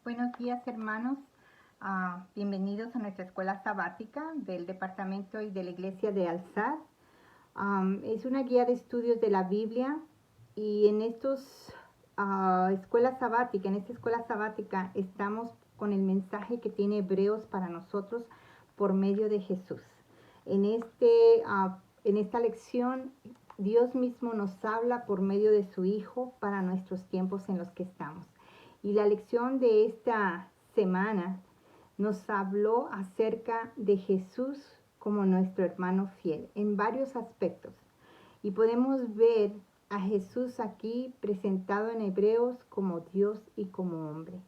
Buenos días, hermanos. Bienvenidos a nuestra escuela sabática del departamento y de la iglesia de Alzad. Es una guía de estudios de la Biblia y en esta escuela sabática estamos con el mensaje que tiene Hebreos para nosotros por medio de Jesús. En esta lección, Dios mismo nos habla por medio de su Hijo para nuestros tiempos en los que estamos. Y la lección de esta semana nos habló acerca de Jesús como nuestro hermano fiel en varios aspectos. Y podemos ver a Jesús aquí presentado en Hebreos como Dios y como hombre.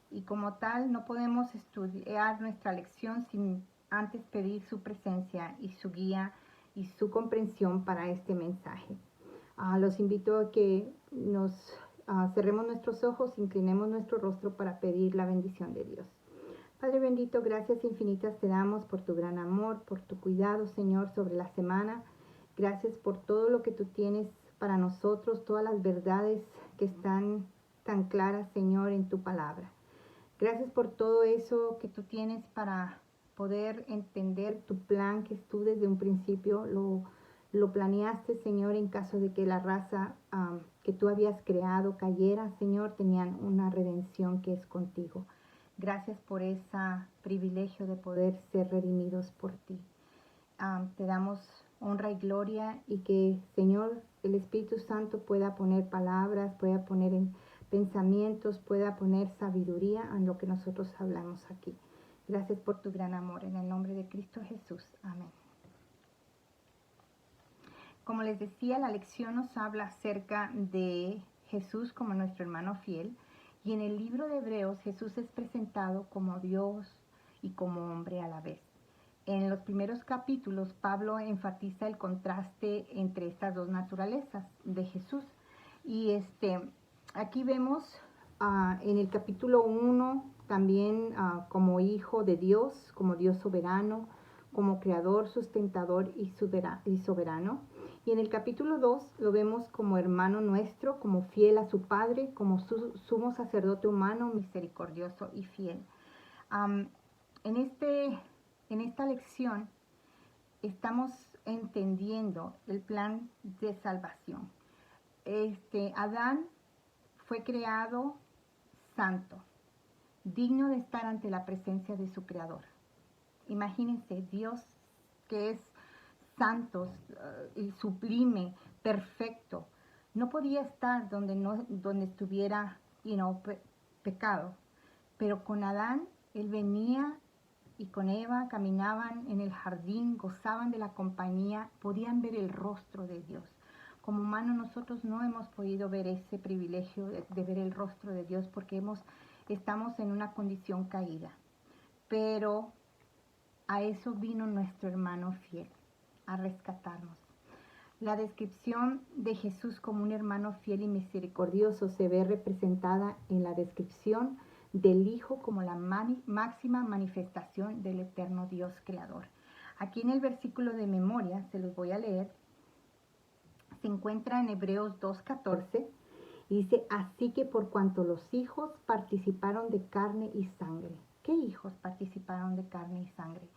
Y como tal, no podemos estudiar nuestra lección sin antes pedir su presencia y su guía y su comprensión para este mensaje. Los invito a que nos cerremos nuestros ojos, inclinemos nuestro rostro para pedir la bendición de Dios. Padre bendito, gracias infinitas te damos por tu gran amor, por tu cuidado, Señor, sobre la semana. Gracias por todo lo que tú tienes para nosotros, todas las verdades que están tan claras, Señor, en tu palabra. Gracias por todo eso que tú tienes para poder entender tu plan que tú desde un principio lo planeaste, Señor, en caso de que la raza que tú habías creado cayera, Señor, tenían una redención que es contigo. Gracias por ese privilegio de poder ser redimidos por ti. Te damos honra y gloria y que, Señor, el Espíritu Santo pueda poner palabras, pueda poner en pensamientos, pueda poner sabiduría en lo que nosotros hablamos aquí. Gracias por tu gran amor. En el nombre de Cristo Jesús. Amén. Como les decía, la lección nos habla acerca de Jesús como nuestro hermano fiel. Y en el libro de Hebreos, Jesús es presentado como Dios y como hombre a la vez. En los primeros capítulos, Pablo enfatiza el contraste entre estas dos naturalezas de Jesús. Y aquí vemos en el capítulo 1 también como hijo de Dios, como Dios soberano, como creador, sustentador y soberano. Y en el capítulo 2 lo vemos como hermano nuestro, como fiel a su Padre, como sumo sacerdote humano, misericordioso y fiel. En esta lección estamos entendiendo el plan de salvación. Adán fue creado santo, digno de estar ante la presencia de su Creador. Imagínense, Dios que es santo y sublime, perfecto, no podía estar donde estuviera pecado. Pero con Adán, él venía y con Eva caminaban en el jardín, gozaban de la compañía, podían ver el rostro de Dios. Como humanos nosotros no hemos podido ver ese privilegio de ver el rostro de Dios porque estamos en una condición caída. Pero a eso vino nuestro hermano fiel, a rescatarnos. La descripción de Jesús como un hermano fiel y misericordioso se ve representada en la descripción del Hijo como la máxima manifestación del eterno Dios creador. Aquí en el versículo de memoria, se los voy a leer, se encuentra en Hebreos 2:14 y dice, así que por cuanto los hijos participaron de carne y sangre. ¿Qué hijos participaron de carne y sangre?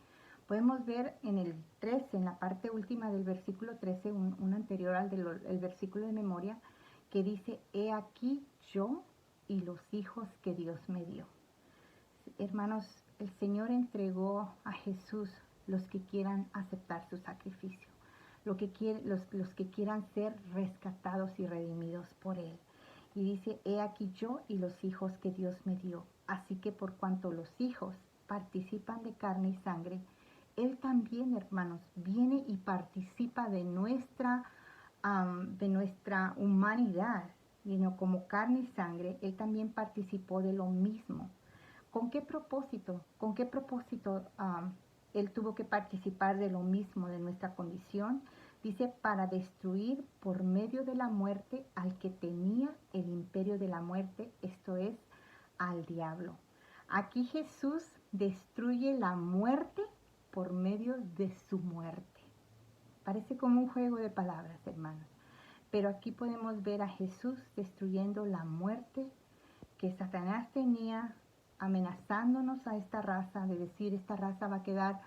Podemos ver en el 13, en la parte última del versículo 13, un anterior al del versículo de memoria, que dice, he aquí yo y los hijos que Dios me dio. Hermanos, el Señor entregó a Jesús los que quieran aceptar su sacrificio, los que quieran ser rescatados y redimidos por Él. Y dice, he aquí yo y los hijos que Dios me dio. Así que por cuanto los hijos participan de carne y sangre, Él también, hermanos, viene y participa de nuestra humanidad. Y no como carne y sangre, Él también participó de lo mismo. ¿Con qué propósito? ¿Con qué propósito Él tuvo que participar de lo mismo, de nuestra condición? Dice, para destruir por medio de la muerte al que tenía el imperio de la muerte, esto es, al diablo. Aquí Jesús destruye la muerte por medio de su muerte. Parece como un juego de palabras, hermanos. Pero aquí podemos ver a Jesús destruyendo la muerte que Satanás tenía amenazándonos a esta raza, de decir esta raza va a quedar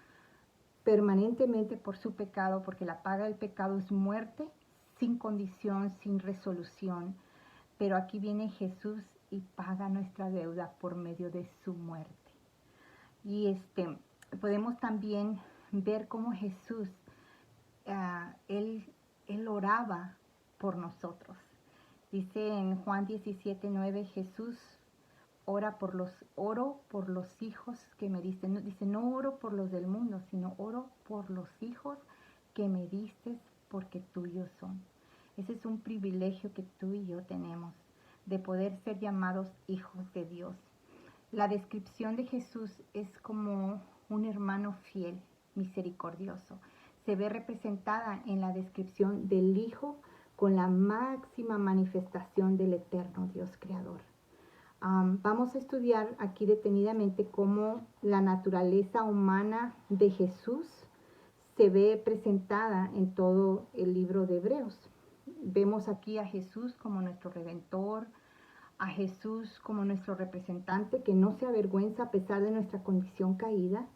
permanentemente por su pecado, porque la paga del pecado es muerte, sin condición, sin resolución. Pero aquí viene Jesús y paga nuestra deuda por medio de su muerte. Y podemos también ver cómo Jesús, él oraba por nosotros. Dice en Juan 17:9, Jesús oro por los hijos que me diste. No, dice, no oro por los del mundo, sino oro por los hijos que me diste porque tuyos son. Ese es un privilegio que tú y yo tenemos, de poder ser llamados hijos de Dios. La descripción de Jesús es como un hermano fiel, misericordioso. Se ve representada en la descripción del Hijo con la máxima manifestación del eterno Dios creador. Vamos a estudiar aquí detenidamente cómo la naturaleza humana de Jesús se ve presentada en todo el libro de Hebreos. Vemos aquí a Jesús como nuestro Redentor, a Jesús como nuestro representante que no se avergüenza a pesar de nuestra condición caída,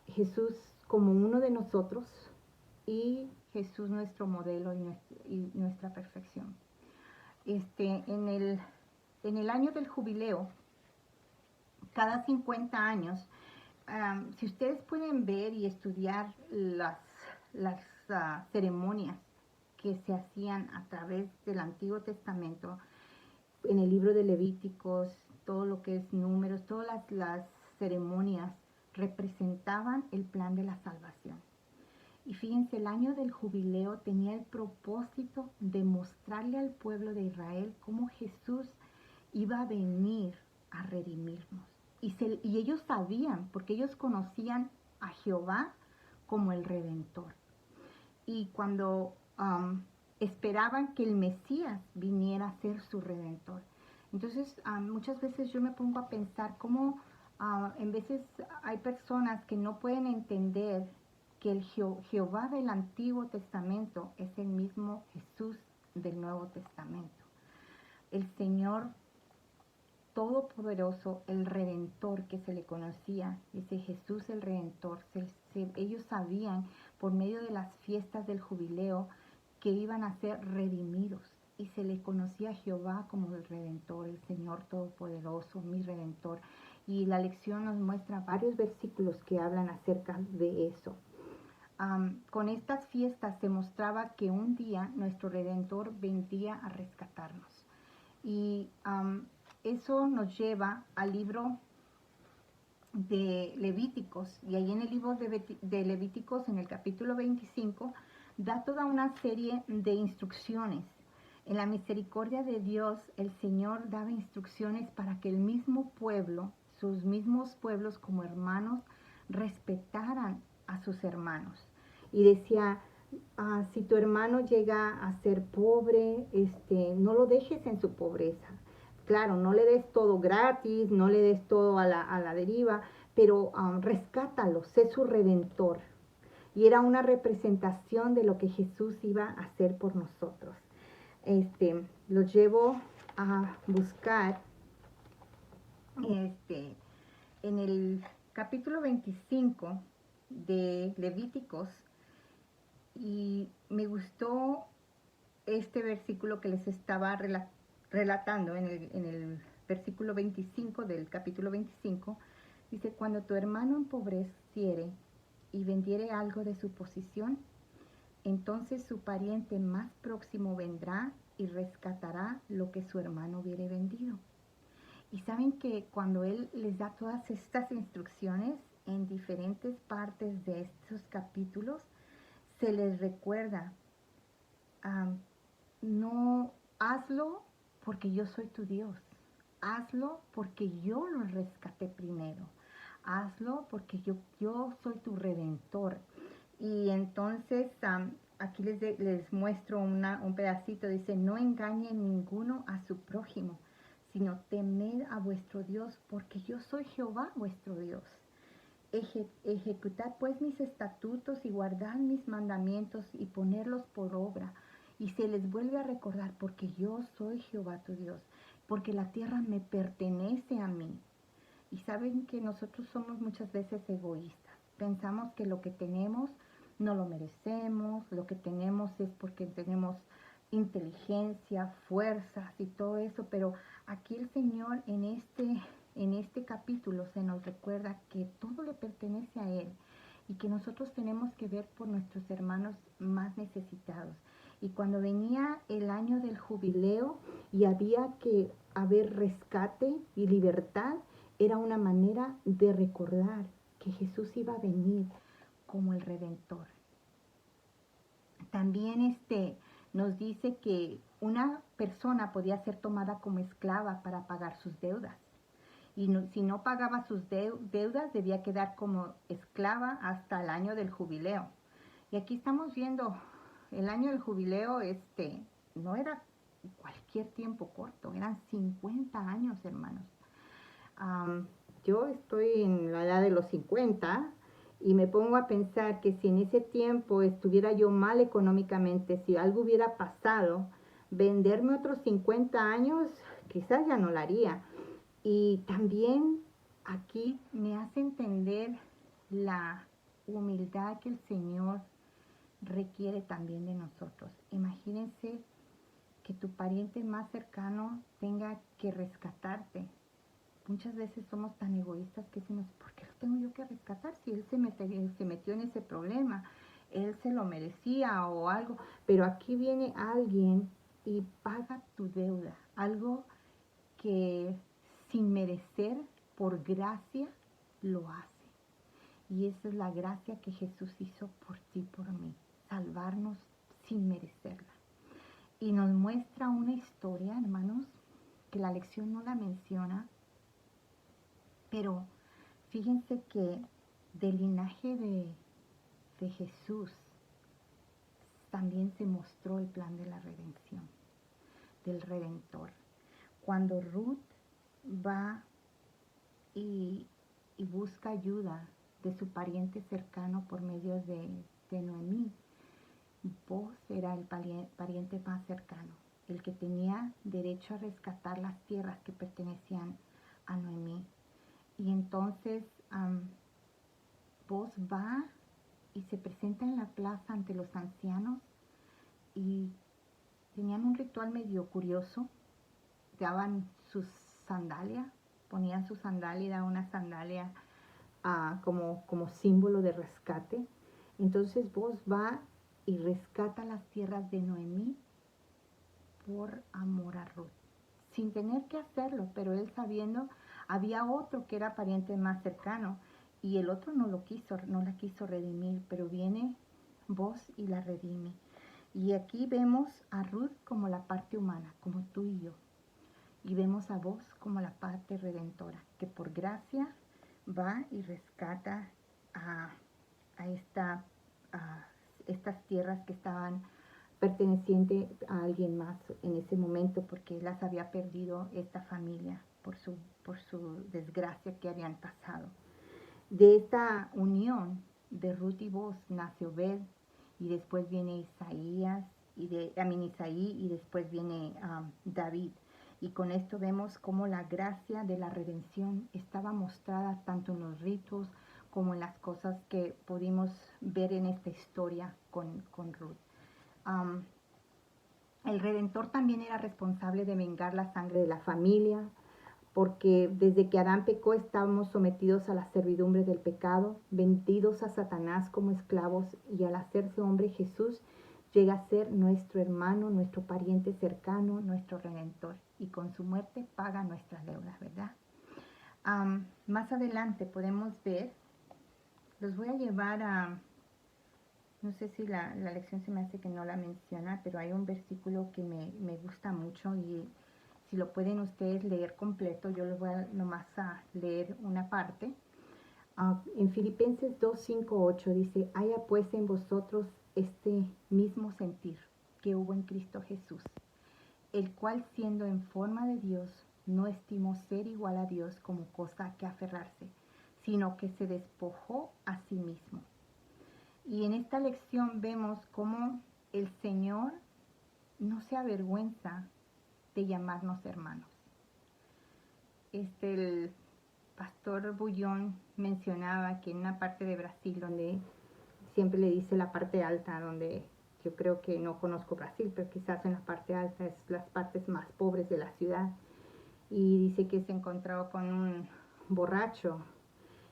Jesús como uno de nosotros y Jesús nuestro modelo y nuestra perfección. En el año del jubileo, cada 50 años, si ustedes pueden ver y estudiar las ceremonias que se hacían a través del Antiguo Testamento, en el libro de Levíticos, todo lo que es Números, todas las ceremonias representaban el plan de la salvación. Y fíjense, el año del jubileo tenía el propósito de mostrarle al pueblo de Israel cómo Jesús iba a venir a redimirnos. Y ellos sabían, porque ellos conocían a Jehová como el Redentor. Y cuando esperaban que el Mesías viniera a ser su Redentor. Entonces, muchas veces yo me pongo a pensar cómo en veces hay personas que no pueden entender que el Jehová del Antiguo Testamento es el mismo Jesús del Nuevo Testamento. El Señor Todopoderoso, el Redentor que se le conocía, ese Jesús el Redentor, ellos sabían por medio de las fiestas del jubileo que iban a ser redimidos y se le conocía a Jehová como el Redentor, el Señor Todopoderoso, mi Redentor. Y la lección nos muestra varios versículos que hablan acerca de eso. Con estas fiestas se mostraba que un día nuestro Redentor vendría a rescatarnos. Y eso nos lleva al libro de Levíticos, y ahí en el libro de Levíticos, en el capítulo 25, da toda una serie de instrucciones. En la misericordia de Dios, el Señor daba instrucciones para que el mismo pueblo, sus mismos pueblos como hermanos, respetaran a sus hermanos. Y decía, si tu hermano llega a ser pobre, no lo dejes en su pobreza. Claro, no le des todo gratis, no le des todo a la deriva, pero rescátalo, sé su redentor. Y era una representación de lo que Jesús iba a hacer por nosotros. Lo llevo a buscar en el capítulo 25 de Levíticos, y me gustó este versículo que les estaba relatando en el versículo 25 del capítulo 25. Dice, cuando tu hermano empobreciere y vendiere algo de su posesión, entonces su pariente más próximo vendrá y rescatará lo que su hermano hubiere vendido. Y saben que cuando él les da todas estas instrucciones en diferentes partes de estos capítulos, se les recuerda, no, hazlo porque yo soy tu Dios, hazlo porque yo lo rescaté primero, hazlo porque yo soy tu redentor. Y entonces aquí les muestro un pedacito, dice, no engañen ninguno a su prójimo, sino temed a vuestro Dios, porque yo soy Jehová vuestro Dios. Ejecutad pues mis estatutos y guardad mis mandamientos y ponerlos por obra. Y se les vuelve a recordar, porque yo soy Jehová tu Dios, porque la tierra me pertenece a mí. Y saben que nosotros somos muchas veces egoístas. Pensamos que lo que tenemos no lo merecemos, lo que tenemos es porque tenemos inteligencia, fuerzas y todo eso, pero aquí el Señor en este capítulo se nos recuerda que todo le pertenece a Él y que nosotros tenemos que ver por nuestros hermanos más necesitados. Y cuando venía el año del jubileo y había que haber rescate y libertad, era una manera de recordar que Jesús iba a venir como el Redentor. También nos dice que una persona podía ser tomada como esclava para pagar sus deudas. Y si no pagaba sus deudas, debía quedar como esclava hasta el año del jubileo. Y aquí estamos viendo, el año del jubileo no era cualquier tiempo corto, eran 50 años, hermanos. Yo estoy en la edad de los 50 y me pongo a pensar que si en ese tiempo estuviera yo mal económicamente, si algo hubiera pasado, venderme otros 50 años, quizás ya no lo haría. Y también aquí me hace entender la humildad que el Señor requiere también de nosotros. Imagínense que tu pariente más cercano tenga que rescatarte. Muchas veces somos tan egoístas que decimos, ¿por qué lo tengo yo que rescatar? Si él se metió en ese problema, él se lo merecía o algo. Pero aquí viene alguien y paga tu deuda, algo que sin merecer, por gracia, lo hace. Y esa es la gracia que Jesús hizo por ti, por mí, salvarnos sin merecerla. Y nos muestra una historia, hermanos, que la lección no la menciona, pero fíjense que del linaje de Jesús también se mostró el plan de la redención, del Redentor. Cuando Ruth va y busca ayuda de su pariente cercano por medio de Noemí, Boaz era el pariente más cercano, el que tenía derecho a rescatar las tierras que pertenecían a Noemí. Y entonces Boaz va y se presenta en la plaza ante los ancianos y tenían un ritual medio curioso. Daban sus sandalias, ponían su sandalia y daban una sandalia como símbolo de rescate. Entonces Boaz va y rescata las tierras de Noemí por amor a Ruth, sin tener que hacerlo, pero él sabiendo, había otro que era pariente más cercano y el otro no la quiso redimir, pero viene Boaz y la redime. Y aquí vemos a Ruth como la parte humana, como tú y yo, y vemos a Boaz como la parte redentora, que por gracia va y rescata a estas tierras que estaban pertenecientes a alguien más en ese momento, porque las había perdido esta familia por su desgracia que habían pasado. De esta unión de Ruth y Boaz nace Obed, y después viene Isaí, y después viene David. Y con esto vemos cómo la gracia de la redención estaba mostrada tanto en los ritos como en las cosas que pudimos ver en esta historia con Ruth. El Redentor también era responsable de vengar la sangre de la familia, porque desde que Adán pecó estábamos sometidos a la servidumbre del pecado, vendidos a Satanás como esclavos, y al hacerse hombre Jesús llega a ser nuestro hermano, nuestro pariente cercano, nuestro Redentor, y con su muerte paga nuestras deudas, ¿verdad? Más adelante podemos ver, los voy a llevar a, no sé si la lección se me hace que no la menciona, pero hay un versículo que me gusta mucho, y si lo pueden ustedes leer completo, yo les voy nomás a leer una parte. En Filipenses 2, 5, 8 dice: haya pues en vosotros este mismo sentir que hubo en Cristo Jesús, el cual, siendo en forma de Dios, no estimó ser igual a Dios como cosa que aferrarse, sino que se despojó a sí mismo. Y en esta lección vemos cómo el Señor no se avergüenza de llamarnos hermanos. pastor Bullón mencionaba que en una parte de Brasil donde siempre le dice la parte alta, donde yo creo que no conozco Brasil, pero quizás en la parte alta es las partes más pobres de la ciudad, y dice que se encontró con un borracho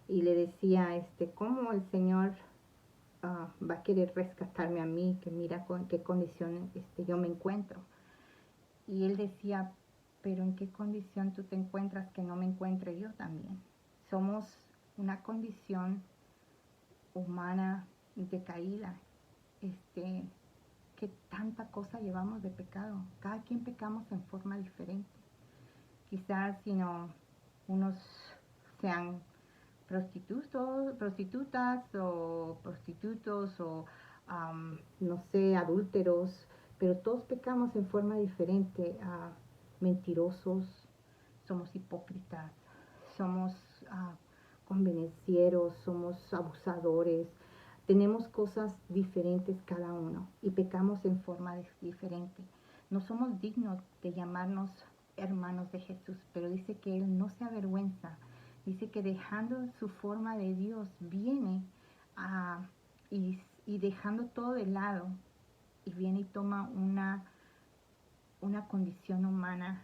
y le decía, ¿cómo el Señor va a querer rescatarme a mí, que mira con qué condición yo me encuentro? Y él decía, pero ¿en qué condición tú te encuentras que no me encuentre yo también? Somos una condición humana decaída, que tanta cosa llevamos de pecado. Cada quien pecamos en forma diferente. Quizás, unos sean prostitutas o prostitutos o, no sé, adúlteros, pero todos pecamos en forma diferente. Mentirosos, somos hipócritas, somos convenencieros, somos abusadores. Tenemos cosas diferentes cada uno y pecamos en forma diferente. No somos dignos de llamarnos hermanos de Jesús, pero dice que Él no se avergüenza. Dice que dejando su forma de Dios viene y dejando todo de lado, y viene y toma una condición humana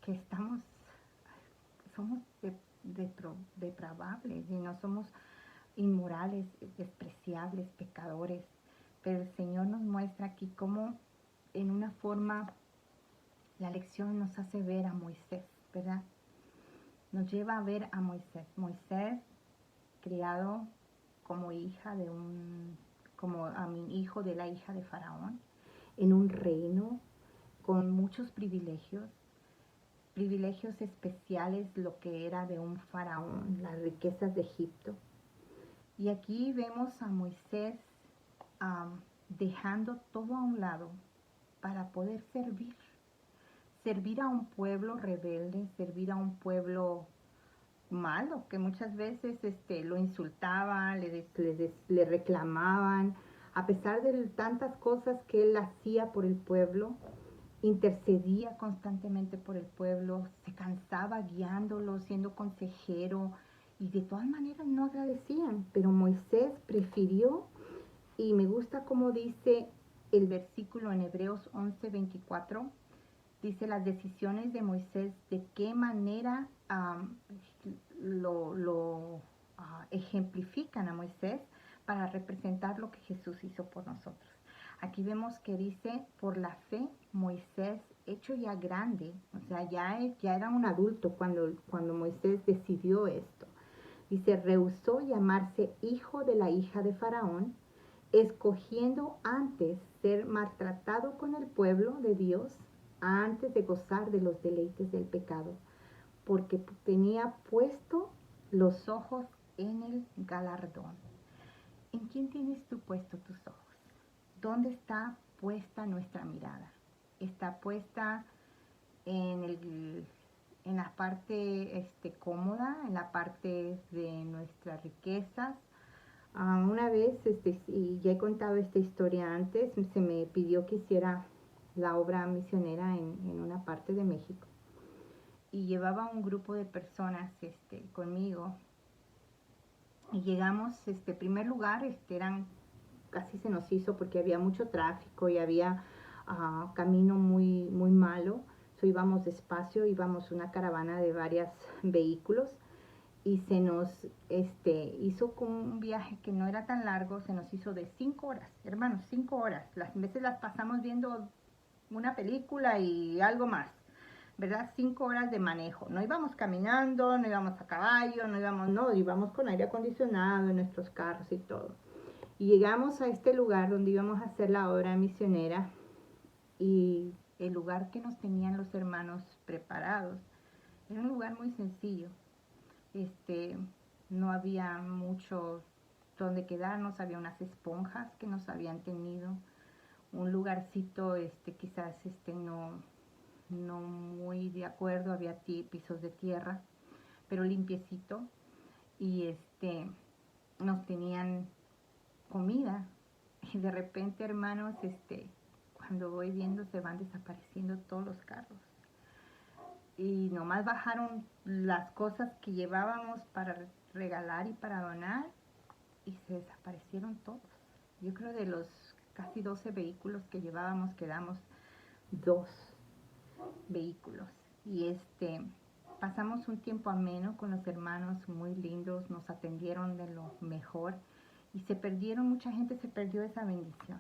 que somos depravables, y no somos inmorales, despreciables, pecadores. Pero el Señor nos muestra aquí cómo en una forma la lección nos hace ver a Moisés, ¿verdad? Nos lleva a ver a Moisés. Moisés, criado como como a mi hijo de la hija de Faraón, en un reino con muchos privilegios especiales, lo que era de un faraón, las riquezas de Egipto. Y aquí vemos a Moisés dejando todo a un lado para poder servir a un pueblo rebelde, servir a un pueblo malo, que muchas veces lo insultaban, le reclamaban, a pesar de tantas cosas que él hacía por el pueblo. Intercedía constantemente por el pueblo, se cansaba guiándolo, siendo consejero, y de todas maneras no agradecían. Pero Moisés prefirió, y me gusta como dice el versículo en Hebreos 11:24, dice las decisiones de Moisés, de qué manera lo ejemplifican a Moisés para representar lo que Jesús hizo por nosotros. Aquí vemos que dice, por la fe, Moisés, hecho ya grande, o sea, ya era un adulto cuando Moisés decidió esto. Dice, rehusó llamarse hijo de la hija de Faraón, escogiendo antes ser maltratado con el pueblo de Dios, antes de gozar de los deleites del pecado, porque tenía puesto los ojos en el galardón. ¿En quién tienes tú puesto tus ojos? ¿Dónde está puesta nuestra mirada? ¿Está puesta en la parte cómoda, en la parte de nuestras riquezas? Una vez, y ya he contado esta historia antes, se me pidió que hiciera la obra misionera en una parte de México. Y llevaba un grupo de personas conmigo. Y llegamos, primer lugar, casi se nos hizo porque había mucho tráfico y había camino muy, muy malo. Íbamos despacio, íbamos una caravana de varios vehículos, y se nos hizo con un viaje que no era tan largo, se nos hizo de 5 horas, hermanos, 5 horas. Las veces las pasamos viendo una película y algo más, ¿verdad? 5 horas de manejo. No íbamos caminando, no íbamos a caballo, íbamos con aire acondicionado en nuestros carros y todo. Y llegamos a este lugar donde íbamos a hacer la obra misionera, y el lugar que nos tenían los hermanos preparados era un lugar muy sencillo. No había mucho donde quedarnos, había unas esponjas que nos habían tenido, un lugarcito quizás no muy de acuerdo, había pisos de tierra, pero limpiecito, y nos tenían comida, y de repente, hermanos, cuando voy viendo, se van desapareciendo todos los carros. y nomás bajaron las cosas que llevábamos para regalar y para donar y se desaparecieron todos. Yo creo de los casi 12 vehículos que llevábamos quedamos 2 vehículos. Y pasamos un tiempo ameno con los hermanos, muy lindos, nos atendieron de lo mejor y se perdieron, mucha gente se perdió esa bendición.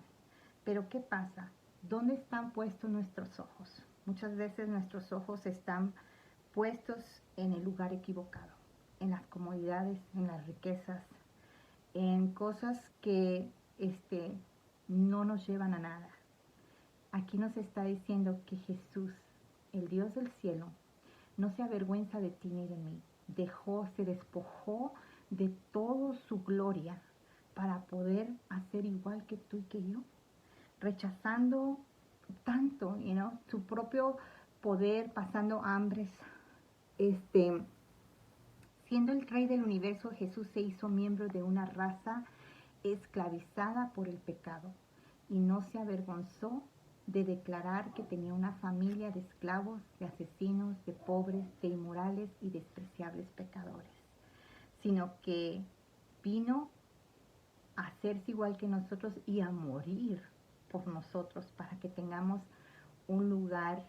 Pero ¿qué pasa? ¿Dónde están puestos nuestros ojos? Muchas veces nuestros ojos están puestos en el lugar equivocado, en las comodidades, en las riquezas, en cosas que no nos llevan a nada. Aquí nos está diciendo que Jesús, el Dios del cielo, no se avergüenza de ti ni de mí. Se despojó de toda su gloria para poder hacer igual que tú y que yo, rechazando tanto, su propio poder, pasando hambres. Siendo el rey del universo, Jesús se hizo miembro de una raza esclavizada por el pecado y no se avergonzó de declarar que tenía una familia de esclavos, de asesinos, de pobres, de inmorales y despreciables pecadores, sino que vino a hacerse igual que nosotros y a morir por nosotros para que tengamos un lugar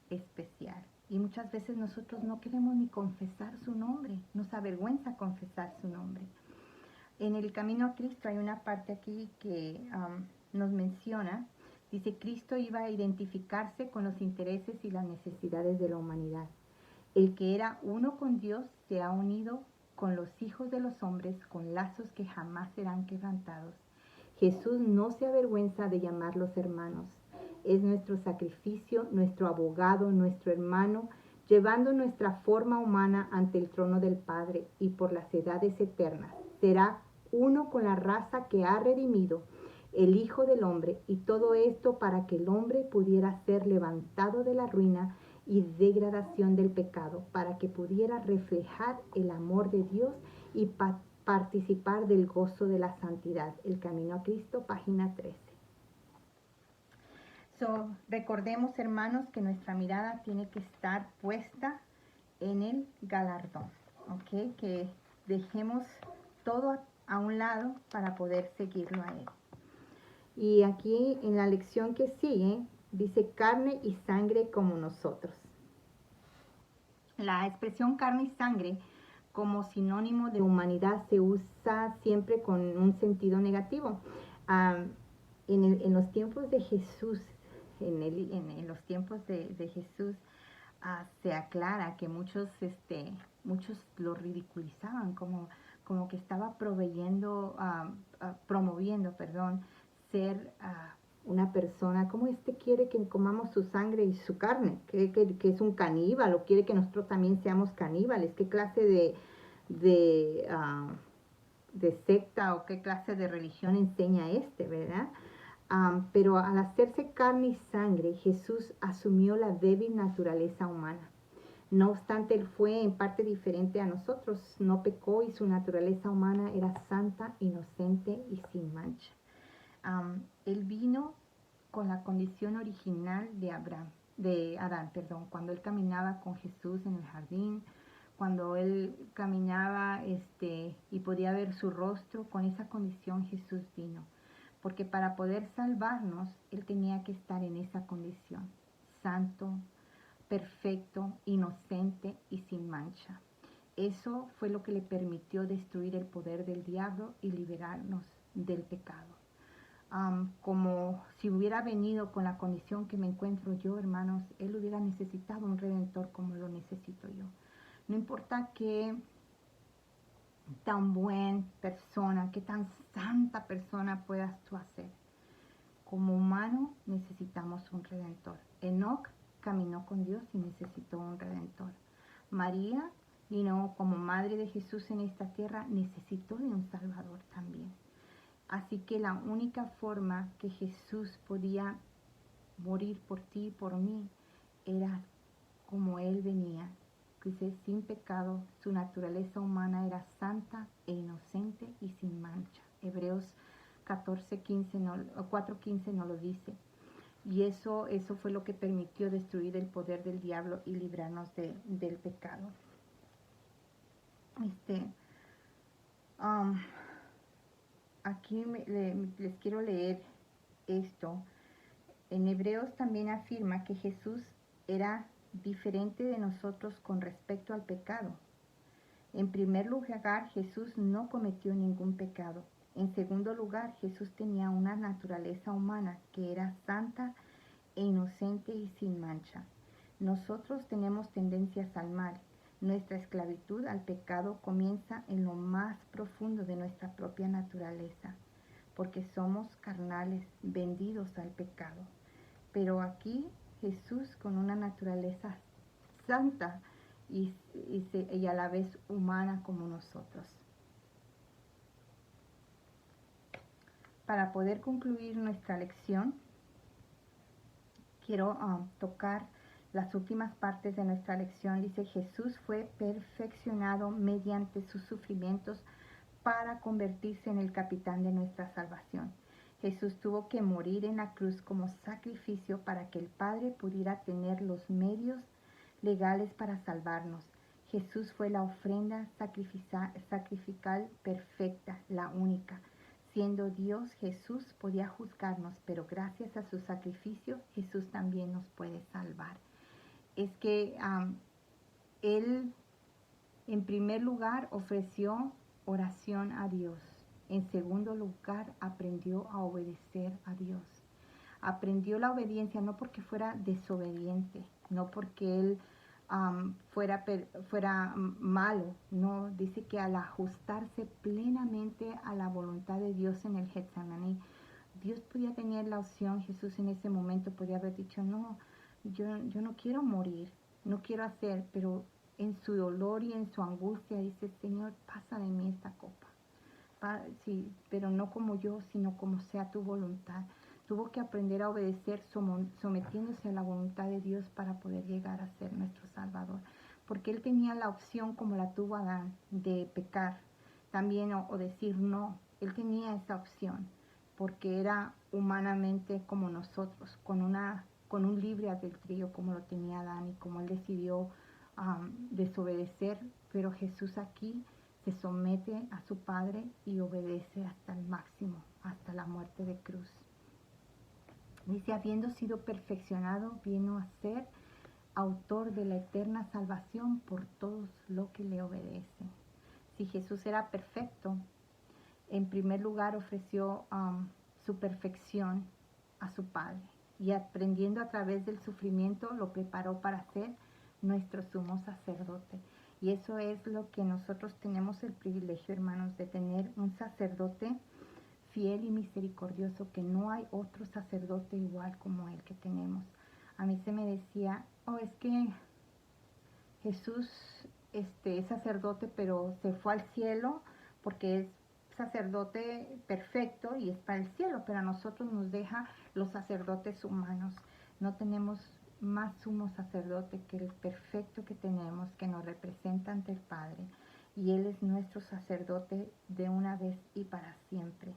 especial. Y muchas veces nosotros no queremos ni confesar su nombre, nos avergüenza confesar su nombre. En el camino a Cristo hay una parte aquí que nos menciona, dice, Cristo iba a identificarse con los intereses y las necesidades de la humanidad. El que era uno con Dios se ha unido con los hijos de los hombres con lazos que jamás serán quebrantados. Jesús no se avergüenza de llamarlos hermanos. Es nuestro sacrificio, nuestro abogado, nuestro hermano, llevando nuestra forma humana ante el trono del Padre y por las edades eternas. Será uno con la raza que ha redimido, el Hijo del Hombre, y todo esto para que el hombre pudiera ser levantado de la ruina y degradación del pecado, para que pudiera reflejar el amor de Dios y participar del gozo de la santidad. El Camino a Cristo, página 13. Recordemos, hermanos, que nuestra mirada tiene que estar puesta en el galardón, ¿ok? Que dejemos todo a un lado para poder seguirlo a Él. Y aquí en la lección que sigue, dice carne y sangre como nosotros. La expresión carne y sangre como sinónimo de humanidad se usa siempre con un sentido negativo. En los tiempos de Jesús, en los tiempos de Jesús, se aclara que muchos lo ridiculizaban como que estaba promoviendo, ser una persona, como quiere que comamos su sangre y su carne, que es un caníbal, o quiere que nosotros también seamos caníbales, qué clase de secta o qué clase de religión enseña ¿verdad? Pero al hacerse carne y sangre, Jesús asumió la débil naturaleza humana. No obstante, Él fue en parte diferente a nosotros, no pecó y su naturaleza humana era santa, inocente y sin mancha. Él vino con la condición original de Adán, cuando él caminaba con Jesús en el jardín, cuando él caminaba y podía ver su rostro, con esa condición Jesús vino. Porque para poder salvarnos, Él tenía que estar en esa condición, santo, perfecto, inocente y sin mancha. Eso fue lo que le permitió destruir el poder del diablo y liberarnos del pecado. Como si hubiera venido con la condición que me encuentro yo, hermanos, Él hubiera necesitado un redentor como lo necesito yo. No importa qué tan buena persona, qué tan santa persona puedas tú hacer. Como humano necesitamos un redentor. Enoc caminó con Dios y necesitó un redentor. María, como madre de Jesús en esta tierra, necesitó de un Salvador también. Así que la única forma que Jesús podía morir por ti y por mí era como Él venía. Dice, sin pecado, su naturaleza humana era santa e inocente y sin mancha. Hebreos 4:15 no lo dice. Y eso fue lo que permitió destruir el poder del diablo y librarnos del pecado. Um, Aquí les quiero leer esto. En Hebreos también afirma que Jesús era diferente de nosotros con respecto al pecado. En primer lugar, Jesús no cometió ningún pecado. En segundo lugar, Jesús tenía una naturaleza humana que era santa e inocente y sin mancha. Nosotros tenemos tendencias al mal. Nuestra esclavitud al pecado comienza en lo más profundo de nuestra propia naturaleza, porque somos carnales, vendidos al pecado. Pero aquí Jesús, con una naturaleza santa y a la vez humana como nosotros. Para poder concluir nuestra lección, quiero tocar las últimas partes de nuestra lección. Dice: Jesús fue perfeccionado mediante sus sufrimientos para convertirse en el capitán de nuestra salvación. Jesús tuvo que morir en la cruz como sacrificio para que el Padre pudiera tener los medios legales para salvarnos. Jesús fue la ofrenda sacrificial perfecta, la única. Siendo Dios, Jesús podía juzgarnos, pero gracias a su sacrificio, Jesús también nos puede salvar. Es que Él, en primer lugar, ofreció oración a Dios. En segundo lugar, aprendió a obedecer a Dios. Aprendió la obediencia no porque fuera desobediente, no porque Él fuera malo, no, dice que al ajustarse plenamente a la voluntad de Dios en el Getsemaní, Dios podía tener la opción. Jesús en ese momento podía haber dicho: no, yo no quiero morir, no quiero hacer, pero en su dolor y en su angustia dice: Señor, pasa de mí esta copa. Sí, pero no como yo, sino como sea tu voluntad. Tuvo que aprender a obedecer sometiéndose a la voluntad de Dios para poder llegar a ser nuestro Salvador. Porque Él tenía la opción, como la tuvo Adán, de pecar también o decir no. Él tenía esa opción porque era humanamente como nosotros, con un libre albedrío como lo tenía Adán y como Él decidió desobedecer. Pero Jesús aquí se somete a su Padre y obedece hasta el máximo, hasta la muerte de cruz. Dice: habiendo sido perfeccionado, vino a ser autor de la eterna salvación por todos los que le obedecen. Si Jesús era perfecto, en primer lugar ofreció su perfección a su Padre, y aprendiendo a través del sufrimiento lo preparó para ser nuestro sumo sacerdote. Y eso es lo que nosotros tenemos el privilegio, hermanos, de tener un sacerdote fiel y misericordioso, que no hay otro sacerdote igual como el que tenemos. A mí se me decía: oh, es que Jesús es sacerdote, pero se fue al cielo porque es sacerdote perfecto y es para el cielo, pero a nosotros nos deja los sacerdotes humanos. No tenemos más sumo sacerdote que el perfecto que tenemos, que nos representa ante el Padre, y Él es nuestro sacerdote de una vez y para siempre.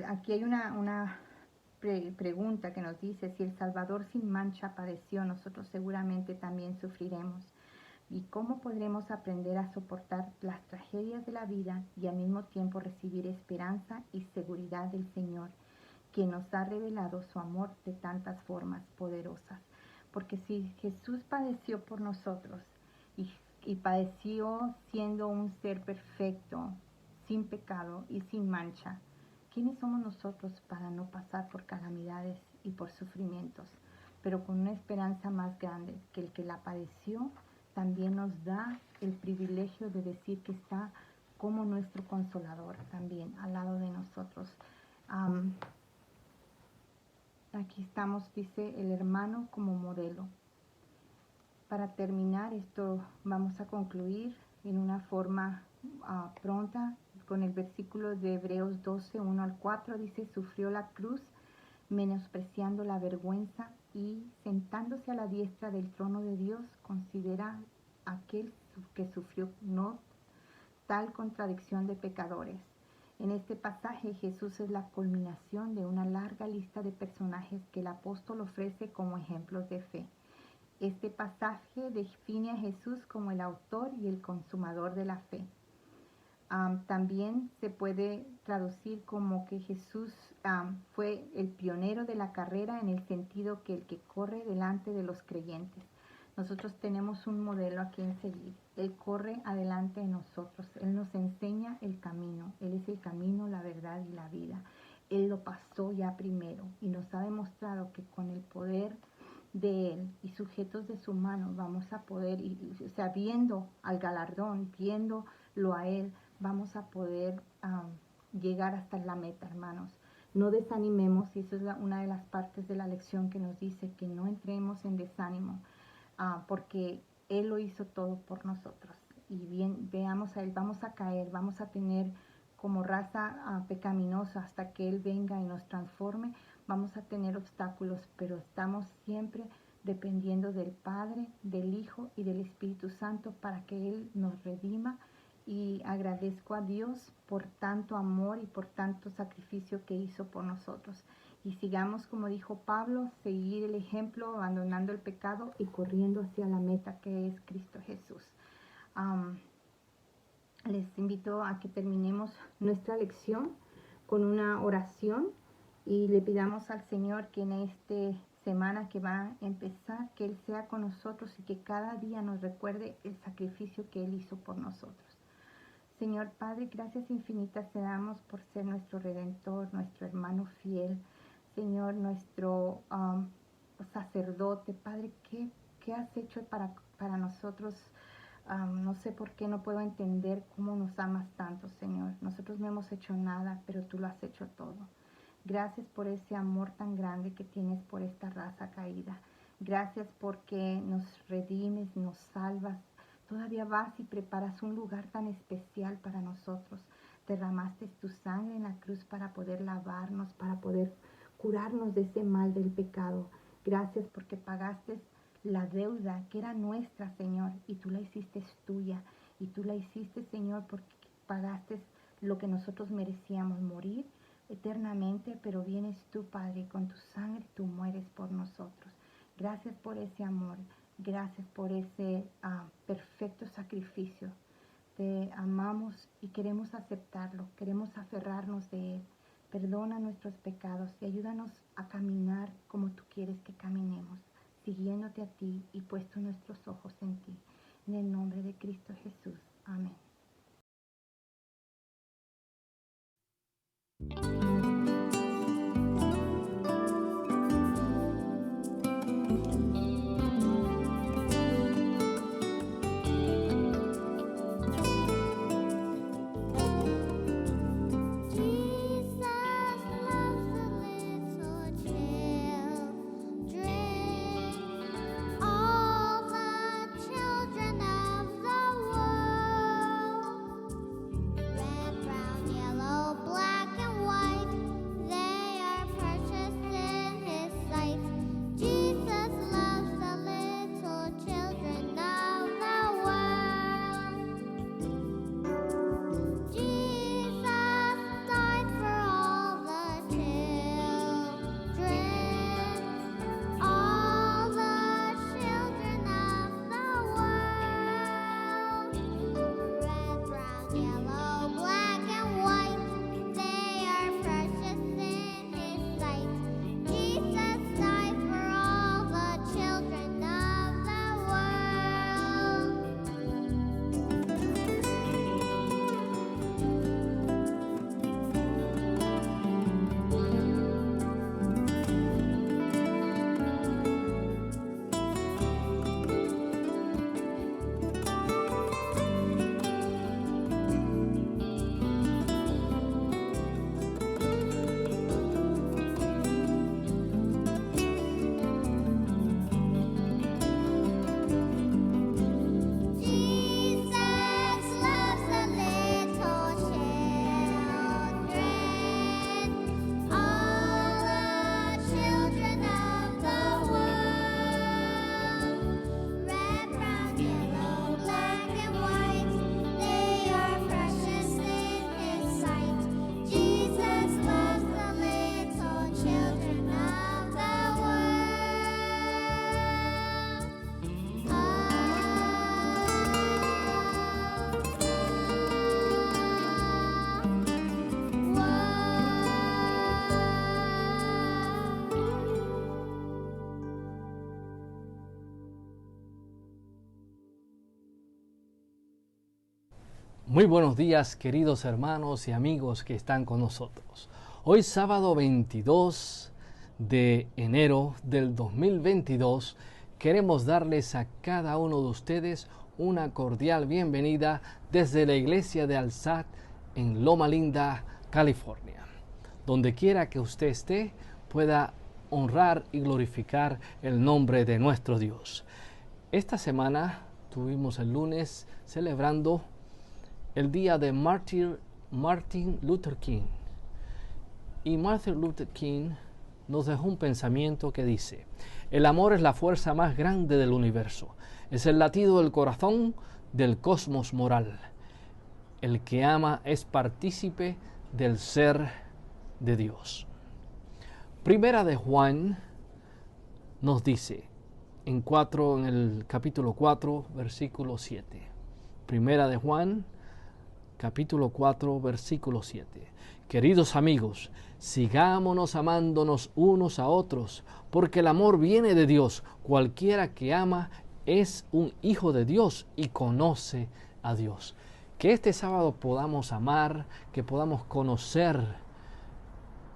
Aquí hay una pregunta que nos dice: si el Salvador sin mancha padeció, nosotros seguramente también sufriremos. ¿Y cómo podremos aprender a soportar las tragedias de la vida y al mismo tiempo recibir esperanza y seguridad del Señor, que nos ha revelado su amor de tantas formas poderosas? Porque si Jesús padeció por nosotros y padeció siendo un ser perfecto, sin pecado y sin mancha, ¿quiénes somos nosotros para no pasar por calamidades y por sufrimientos? Pero con una esperanza más grande, que el que la padeció también nos da el privilegio de decir que está como nuestro consolador también al lado de nosotros. Aquí estamos, dice, el hermano como modelo. Para terminar esto, vamos a concluir en una forma pronta con el versículo de Hebreos 12, 1 al 4. Dice: sufrió la cruz, menospreciando la vergüenza, y sentándose a la diestra del trono de Dios. Considera aquel que sufrió no tal contradicción de pecadores, En este pasaje Jesús es la culminación de una larga lista de personajes que el apóstol ofrece como ejemplos de fe. Este pasaje define a Jesús como el autor y el consumador de la fe. También se puede traducir como que Jesús fue el pionero de la carrera, en el sentido que el que corre delante de los creyentes. Nosotros tenemos un modelo a quien seguir. Él corre adelante de nosotros. Él nos enseña el camino. Él es el camino, la verdad y la vida. Él lo pasó ya primero y nos ha demostrado que con el poder de Él y sujetos de su mano vamos a poder, viendo al galardón, viéndolo a Él, vamos a poder llegar hasta la meta, hermanos. No desanimemos, y eso es una de las partes de la lección que nos dice que no entremos en desánimo, porque Él lo hizo todo por nosotros. Y bien, veamos a Él, vamos a caer, vamos a tener como raza pecaminosa hasta que Él venga y nos transforme. Vamos a tener obstáculos, pero estamos siempre dependiendo del Padre, del Hijo y del Espíritu Santo para que Él nos redima. Y agradezco a Dios por tanto amor y por tanto sacrificio que hizo por nosotros. Y sigamos, como dijo Pablo, seguir el ejemplo, abandonando el pecado y corriendo hacia la meta que es Cristo Jesús. Les invito a que terminemos nuestra lección con una oración y le pidamos al Señor que en esta semana que va a empezar, que Él sea con nosotros y que cada día nos recuerde el sacrificio que Él hizo por nosotros. Señor Padre, gracias infinitas te damos por ser nuestro Redentor, nuestro hermano fiel, Señor, nuestro sacerdote. Padre, ¿qué has hecho para nosotros? No sé por qué, no puedo entender cómo nos amas tanto, Señor. Nosotros no hemos hecho nada, pero tú lo has hecho todo. Gracias por ese amor tan grande que tienes por esta raza caída. Gracias porque nos redimes, nos salvas. Todavía vas y preparas un lugar tan especial para nosotros. Derramaste tu sangre en la cruz para poder lavarnos, para poder curarnos de ese mal del pecado. Gracias porque pagaste la deuda que era nuestra, Señor, y tú la hiciste tuya. Y tú la hiciste, Señor, porque pagaste lo que nosotros merecíamos, morir eternamente, pero vienes tú, Padre, y con tu sangre tú mueres por nosotros. Gracias por ese amor, gracias por ese perfecto sacrificio. Te amamos y queremos aceptarlo, queremos aferrarnos de Él. Perdona nuestros pecados y ayúdanos a caminar como tú quieres que caminemos, siguiéndote a ti y puesto nuestros ojos en ti. En el nombre de Cristo Jesús. Amén. All the children of the world. Muy buenos días, queridos hermanos y amigos que están con nosotros. Hoy sábado 22 de enero del 2022 queremos darles a cada uno de ustedes una cordial bienvenida desde la iglesia de Al-Sad en Loma Linda, California. Donde quiera que usted esté, pueda honrar y glorificar el nombre de nuestro Dios. Esta semana tuvimos el lunes celebrando el día de Martin Luther King. Y Martin Luther King nos dejó un pensamiento que dice: el amor es la fuerza más grande del universo. Es el latido del corazón del cosmos moral. El que ama es partícipe del ser de Dios. Primera de Juan nos dice en el capítulo 4, versículo 7. Primera de Juan, capítulo 4, versículo 7. Queridos amigos, sigámonos amándonos unos a otros, porque el amor viene de Dios. Cualquiera que ama es un hijo de Dios y conoce a Dios. Que este sábado podamos amar, que podamos conocer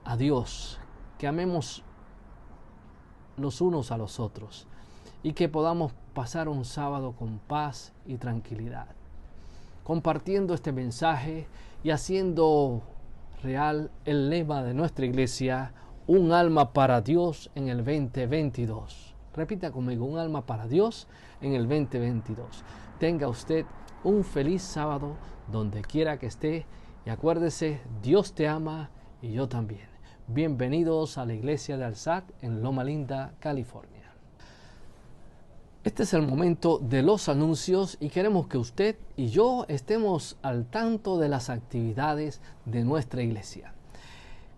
a Dios, que amemos los unos a los otros y que podamos pasar un sábado con paz y tranquilidad, compartiendo este mensaje y haciendo real el lema de nuestra iglesia: un alma para Dios en el 2022. Repita conmigo: un alma para Dios en el 2022. Tenga usted un feliz sábado donde quiera que esté y acuérdese, Dios te ama y yo también. Bienvenidos a la iglesia de Al-Sad en Loma Linda, California. Este es el momento de los anuncios y queremos que usted y yo estemos al tanto de las actividades de nuestra iglesia.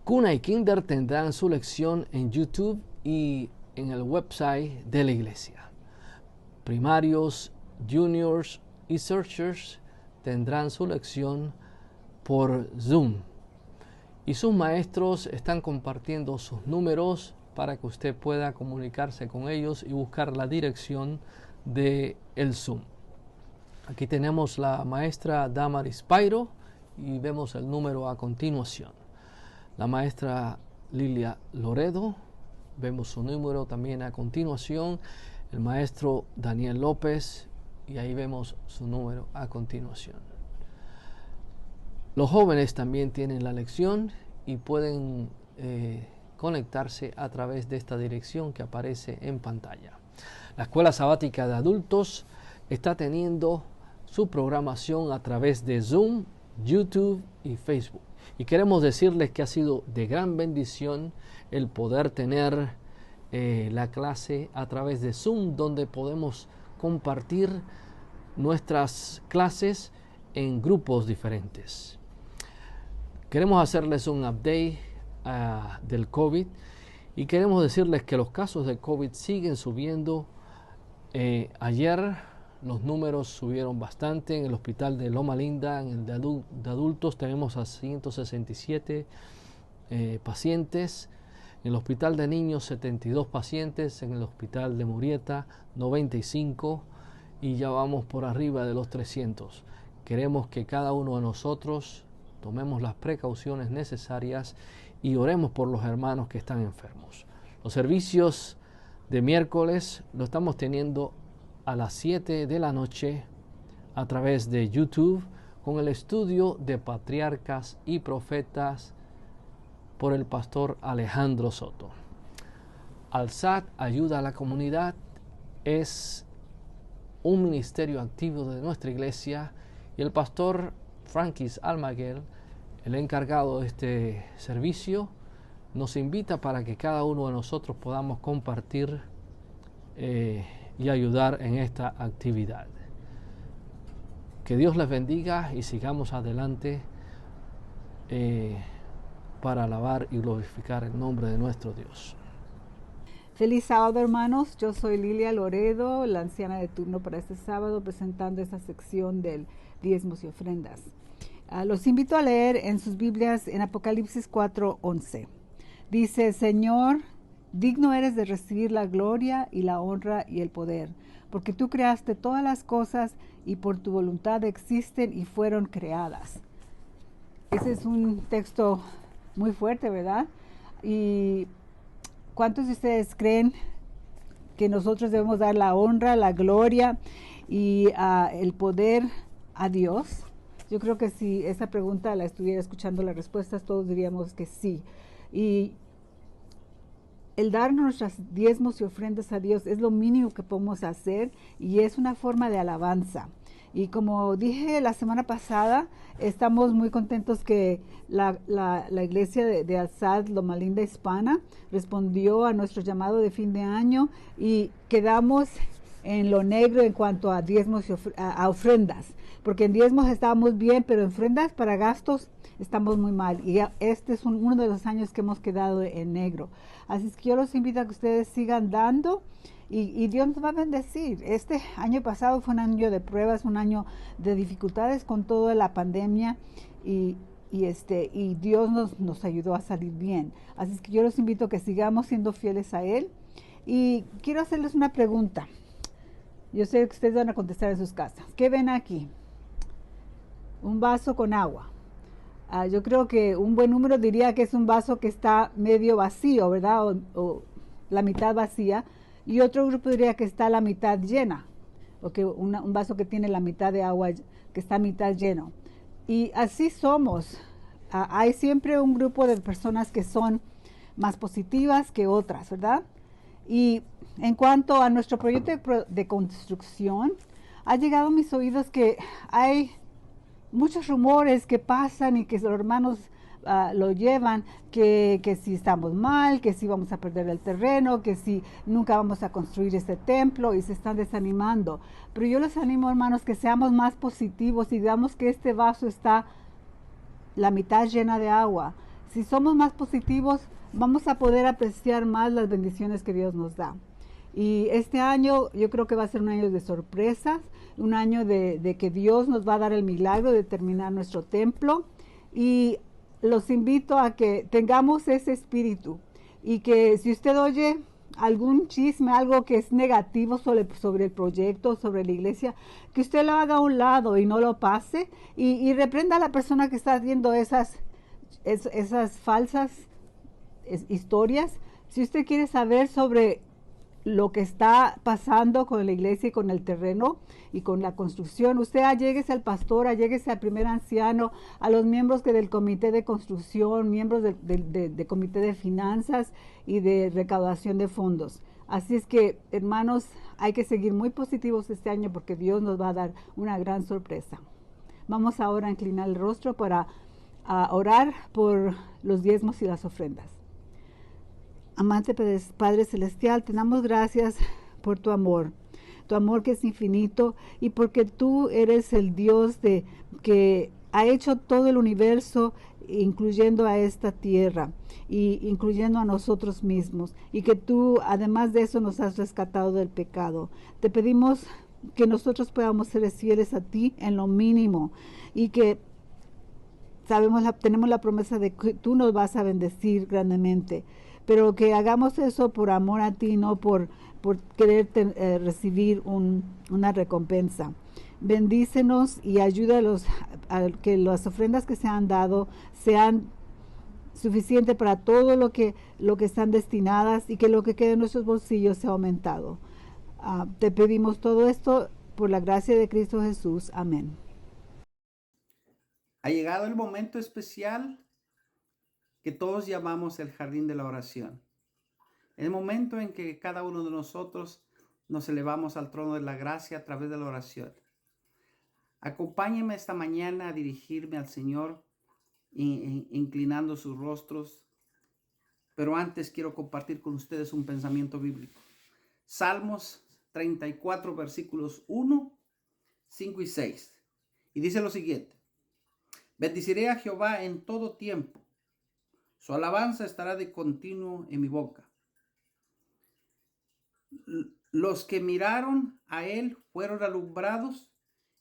Cuna y Kinder tendrán su lección en YouTube y en el website de la iglesia. Primarios, juniors y searchers tendrán su lección por Zoom. Y sus maestros están compartiendo sus números para que usted pueda comunicarse con ellos y buscar la dirección del Zoom. Aquí tenemos la maestra Damaris Pairo y vemos el número a continuación. La maestra Lilia Loredo, vemos su número también a continuación. El maestro Daniel López, y ahí vemos su número a continuación. Los jóvenes también tienen la lección y pueden conectarse a través de esta dirección que aparece en pantalla. La Escuela Sabática de Adultos está teniendo su programación a través de Zoom, YouTube y Facebook. Y queremos decirles que ha sido de gran bendición el poder tener la clase a través de Zoom, donde podemos compartir nuestras clases en grupos diferentes. Queremos hacerles un update del COVID y queremos decirles que los casos de COVID siguen subiendo. Ayer los números subieron bastante. En el hospital de Loma Linda, en el de adultos, tenemos a 167 pacientes. En el hospital de niños, 72 pacientes. En el hospital de Murrieta, 95. Y ya vamos por arriba de los 300. Queremos que cada uno de nosotros tomemos las precauciones necesarias y oremos por los hermanos que están enfermos. Los servicios de miércoles lo estamos teniendo a las 7 de la noche a través de YouTube con el estudio de Patriarcas y Profetas por el pastor Alejandro Soto. Al-Sad ayuda a la comunidad es un ministerio activo de nuestra iglesia y el pastor Frankis Almaguer, el encargado de este servicio, nos invita para que cada uno de nosotros podamos compartir y ayudar en esta actividad. Que Dios les bendiga y sigamos adelante para alabar y glorificar el nombre de nuestro Dios. Feliz sábado, hermanos. Yo soy Lilia Loredo, la anciana de turno para este sábado, presentando esta sección del diezmos y ofrendas. Los invito a leer en sus Biblias en Apocalipsis 4:11. Dice: Señor, digno eres de recibir la gloria y la honra y el poder, porque tú creaste todas las cosas y por tu voluntad existen y fueron creadas. Ese es un texto muy fuerte, ¿verdad? Y ¿cuántos de ustedes creen que nosotros debemos dar la honra, la gloria y el poder a Dios? Yo creo que si esa pregunta la estuviera escuchando las respuestas, todos diríamos que sí. Y el dar nuestras diezmos y ofrendas a Dios es lo mínimo que podemos hacer y es una forma de alabanza. Y como dije la semana pasada, estamos muy contentos que la iglesia de Al-Sad, Loma Linda Hispana, respondió a nuestro llamado de fin de año y quedamos en lo negro en cuanto a diezmos y a ofrendas. Porque en diezmos estábamos bien, pero en ofrendas para gastos estamos muy mal. Y este es uno de los años que hemos quedado en negro. Así es que yo los invito a que ustedes sigan dando y Dios nos va a bendecir. Este año pasado fue un año de pruebas, un año de dificultades con toda la pandemia y Dios nos ayudó a salir bien. Así es que yo los invito a que sigamos siendo fieles a Él. Y quiero hacerles una pregunta. Yo sé que ustedes van a contestar en sus casas. ¿Qué ven aquí? Un vaso con agua. Yo creo que un buen número diría que es un vaso que está medio vacío, ¿verdad? O la mitad vacía. Y otro grupo diría que está la mitad llena. O que un vaso que tiene la mitad de agua, que está a mitad lleno. Y así somos. Hay siempre un grupo de personas que son más positivas que otras, ¿verdad? Y en cuanto a nuestro proyecto de construcción, ha llegado a mis oídos que hay muchos rumores que pasan y que los hermanos lo llevan, que si estamos mal, que si vamos a perder el terreno, que si nunca vamos a construir este templo y se están desanimando. Pero yo les animo, hermanos, que seamos más positivos y digamos que este vaso está la mitad llena de agua. Si somos más positivos, vamos a poder apreciar más las bendiciones que Dios nos da. Y este año yo creo que va a ser un año de sorpresas, un año de que Dios nos va a dar el milagro de terminar nuestro templo. Y los invito a que tengamos ese espíritu y que si usted oye algún chisme, algo que es negativo sobre el proyecto, sobre la iglesia, que usted lo haga a un lado y no lo pase y reprenda a la persona que está haciendo esas falsas historias. Si usted quiere saber sobre lo que está pasando con la iglesia y con el terreno y con la construcción, usted alléguese al pastor, alléguese al primer anciano, a los miembros del comité de construcción, miembros de comité de finanzas y de recaudación de fondos. Así es que, hermanos, hay que seguir muy positivos este año porque Dios nos va a dar una gran sorpresa. Vamos ahora a inclinar el rostro para orar por los diezmos y las ofrendas. Amante Padre Celestial, te damos gracias por tu amor que es infinito y porque tú eres el Dios que ha hecho todo el universo, incluyendo a esta tierra y incluyendo a nosotros mismos, y que tú además de eso nos has rescatado del pecado. Te pedimos que nosotros podamos ser fieles a ti en lo mínimo y que tenemos la promesa de que tú nos vas a bendecir grandemente, pero que hagamos eso por amor a ti, no por querer recibir una recompensa. Bendícenos y ayúdalos a que las ofrendas que se han dado sean suficientes para todo lo que están destinadas y que lo que quede en nuestros bolsillos sea aumentado. Te pedimos todo esto por la gracia de Cristo Jesús. Amén. Ha llegado el momento especial que todos llamamos el jardín de la oración. El momento en que cada uno de nosotros nos elevamos al trono de la gracia a través de la oración. Acompáñenme esta mañana a dirigirme al Señor, inclinando sus rostros. Pero antes quiero compartir con ustedes un pensamiento bíblico. Salmos 34, versículos 1, 5 y 6. Y dice lo siguiente: bendeciré a Jehová en todo tiempo. Su alabanza estará de continuo en mi boca. Los que miraron a él fueron alumbrados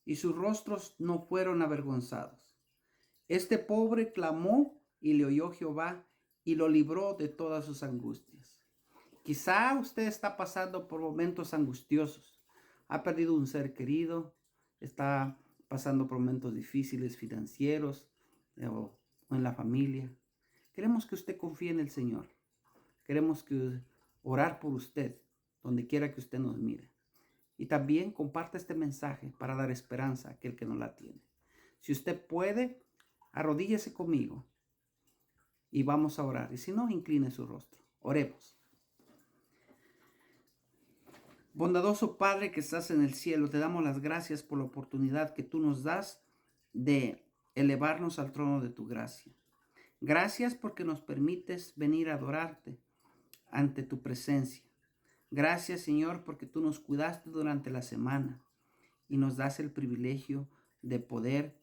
y sus rostros no fueron avergonzados. Este pobre clamó y le oyó Jehová y lo libró de todas sus angustias. Quizá usted está pasando por momentos angustiosos. ha perdido un ser querido, está pasando por momentos difíciles financieros o en la familia. Queremos que usted confíe en el Señor. Queremos orar por usted, donde quiera que usted nos mire. Y también comparte este mensaje para dar esperanza a aquel que no la tiene. Si usted puede, arrodíllese conmigo y vamos a orar. Y si no, incline su rostro. Oremos. Bondadoso Padre que estás en el cielo, te damos las gracias por la oportunidad que tú nos das de elevarnos al trono de tu gracia. Gracias porque nos permites venir a adorarte ante tu presencia. Gracias, Señor, porque tú nos cuidaste durante la semana y nos das el privilegio de poder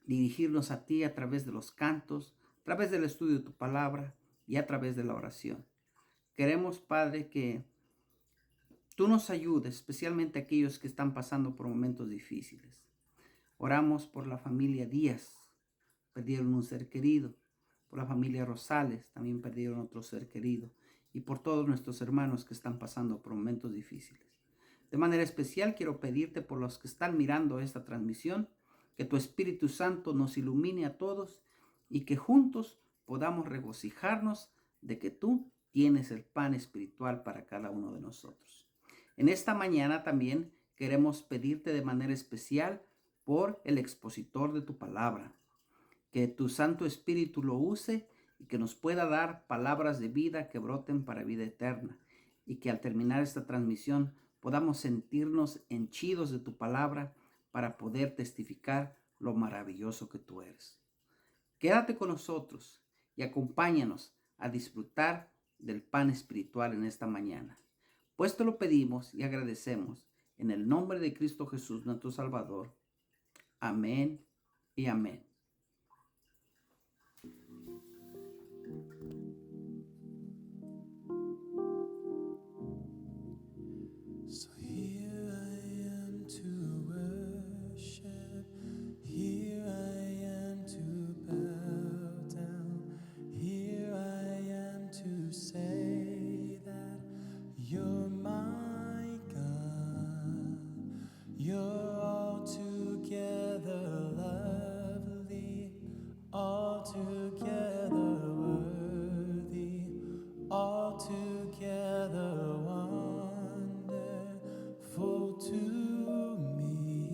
dirigirnos a ti a través de los cantos, a través del estudio de tu palabra y a través de la oración. Queremos, Padre, que tú nos ayudes, especialmente aquellos que están pasando por momentos difíciles. Oramos por la familia Díaz, perdieron un ser querido. Por la familia Rosales, también perdieron otro ser querido. Y por todos nuestros hermanos que están pasando por momentos difíciles. De manera especial quiero pedirte por los que están mirando esta transmisión, que tu Espíritu Santo nos ilumine a todos y que juntos podamos regocijarnos de que tú tienes el pan espiritual para cada uno de nosotros. En esta mañana también queremos pedirte de manera especial por el expositor de tu palabra, que tu Santo Espíritu lo use y que nos pueda dar palabras de vida que broten para vida eterna, y que al terminar esta transmisión podamos sentirnos henchidos de tu palabra para poder testificar lo maravilloso que tú eres. Quédate con nosotros y acompáñanos a disfrutar del pan espiritual en esta mañana. Pues te lo pedimos y agradecemos en el nombre de Cristo Jesús, nuestro Salvador. Amén y amén. So here I am to worship, here I am to bow down, here I am to say that you're my God, you're altogether lovely, altogether worthy, altogether wonderful to me.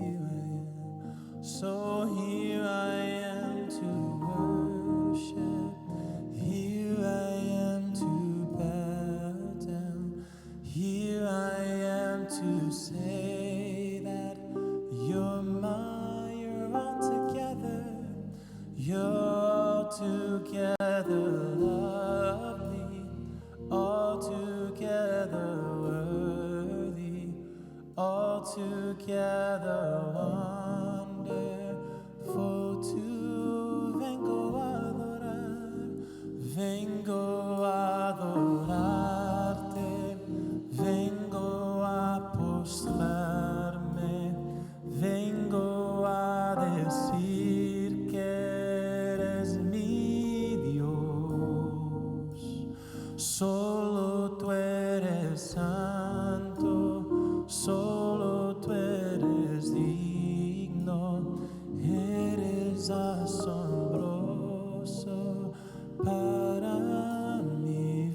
So here I am to worship, here I am to bow down, here I am to say that you're altogether lovely, altogether worthy, altogether wonderful to vengo a adorarte, vengo a postrarme, vengo a decir que eres mi Dios. Solo tú eres santo, solo tú eres digno, eres asombroso para mí.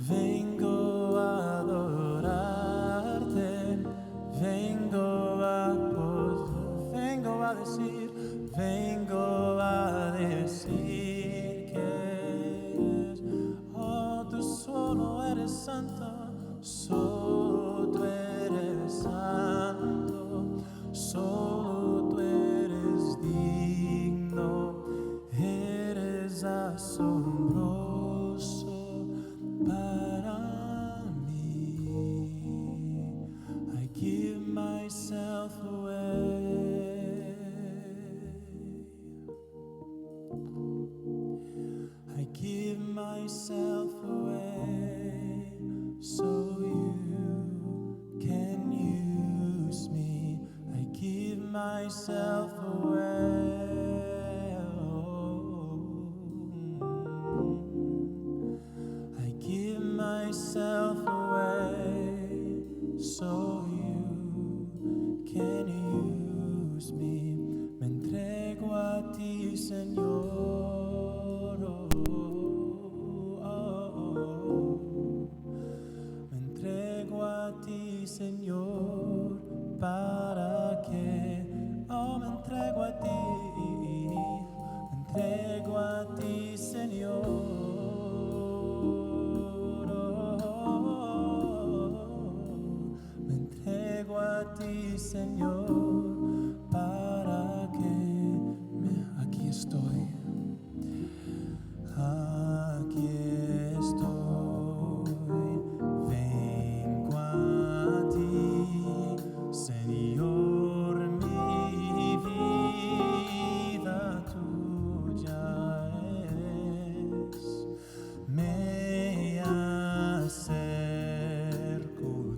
Vengo a adorarte, vengo a decir, vengo a decir que eres, oh, tú solo eres santo, solo tú eres santo, solo tú eres digno, eres asombroso para mí. I give myself away. I give myself away so you can use me. I give myself away. I give myself away me. Me entrego a ti, Señor. Me entrego a ti, Señor, para que, me entrego a ti, me entrego a ti, Señor. Me entrego a ti, Señor, para que aquí estoy. Aquí estoy, vengo a ti, Señor, mi vida tuya es. Me acerco,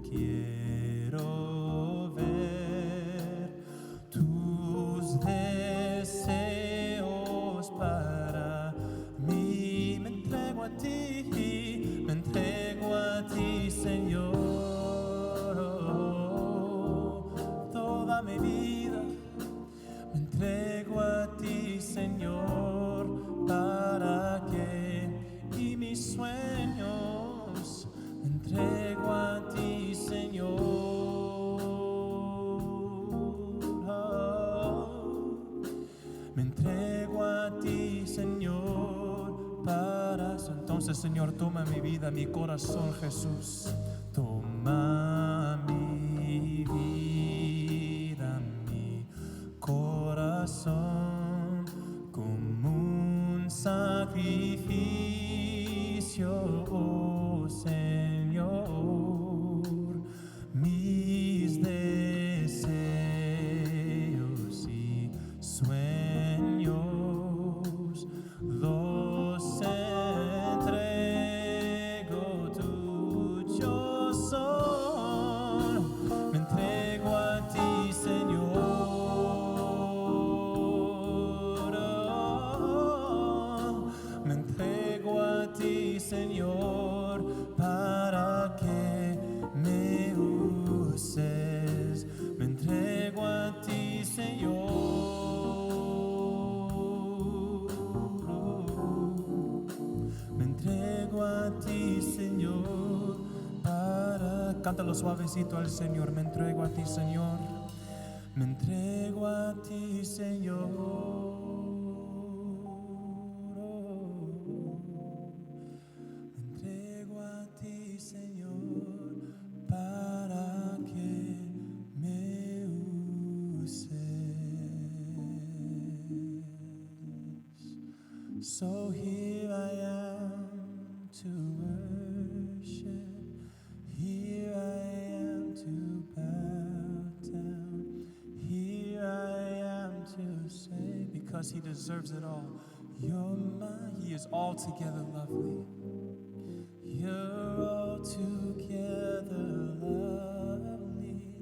quiero ver tus deseos para mí. Me entrego a ti, Señor, toda mi vida. Me entrego a ti, Señor, para que y mis sueños. Me entrego a ti, Señor. Me entrego a ti, Señor, para eso. Entonces, Señor, toma mi vida, mi corazón, Jesús. Toma mi vida, mi corazón, como un sacrificio, oh Señor. Mis deseos y sueños los entrego, tuyos son. Me entrego a ti, Señor. Me entrego a ti, Señor, para que me uses. Me entrego a ti, Señor. Me entrego a ti, Señor, para... Cántalo suavecito al Señor. Me entrego a ti, Señor. Me entrego a ti, Señor. Me entrego a ti, Señor, para que me uses. So here I am to worship. Here I am to bow down. Here I am to say, because He deserves it all. You're mine. He is altogether lovely. You're altogether lovely,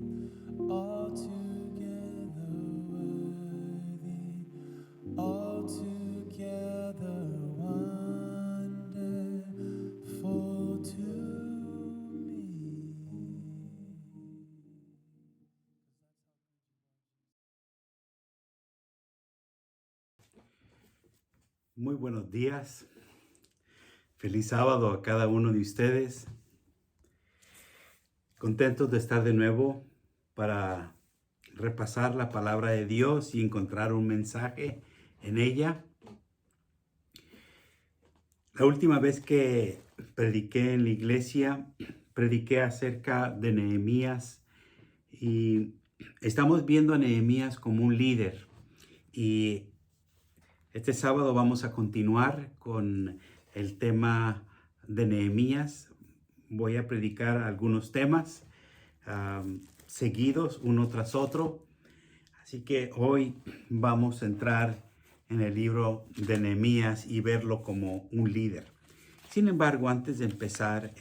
altogether worthy, altogether wonderful to me. Muy buenos días. Feliz sábado a cada uno de ustedes. Contentos de estar de nuevo para repasar la palabra de Dios y encontrar un mensaje en ella. La última vez que prediqué en la iglesia, prediqué acerca de Nehemías y estamos viendo a Nehemías como un líder. Y este sábado vamos a continuar con el tema de Nehemías. Voy a predicar algunos temas seguidos, uno tras otro. Así que hoy vamos a entrar en el libro de Nehemías y verlo como un líder. Sin embargo, antes de empezar,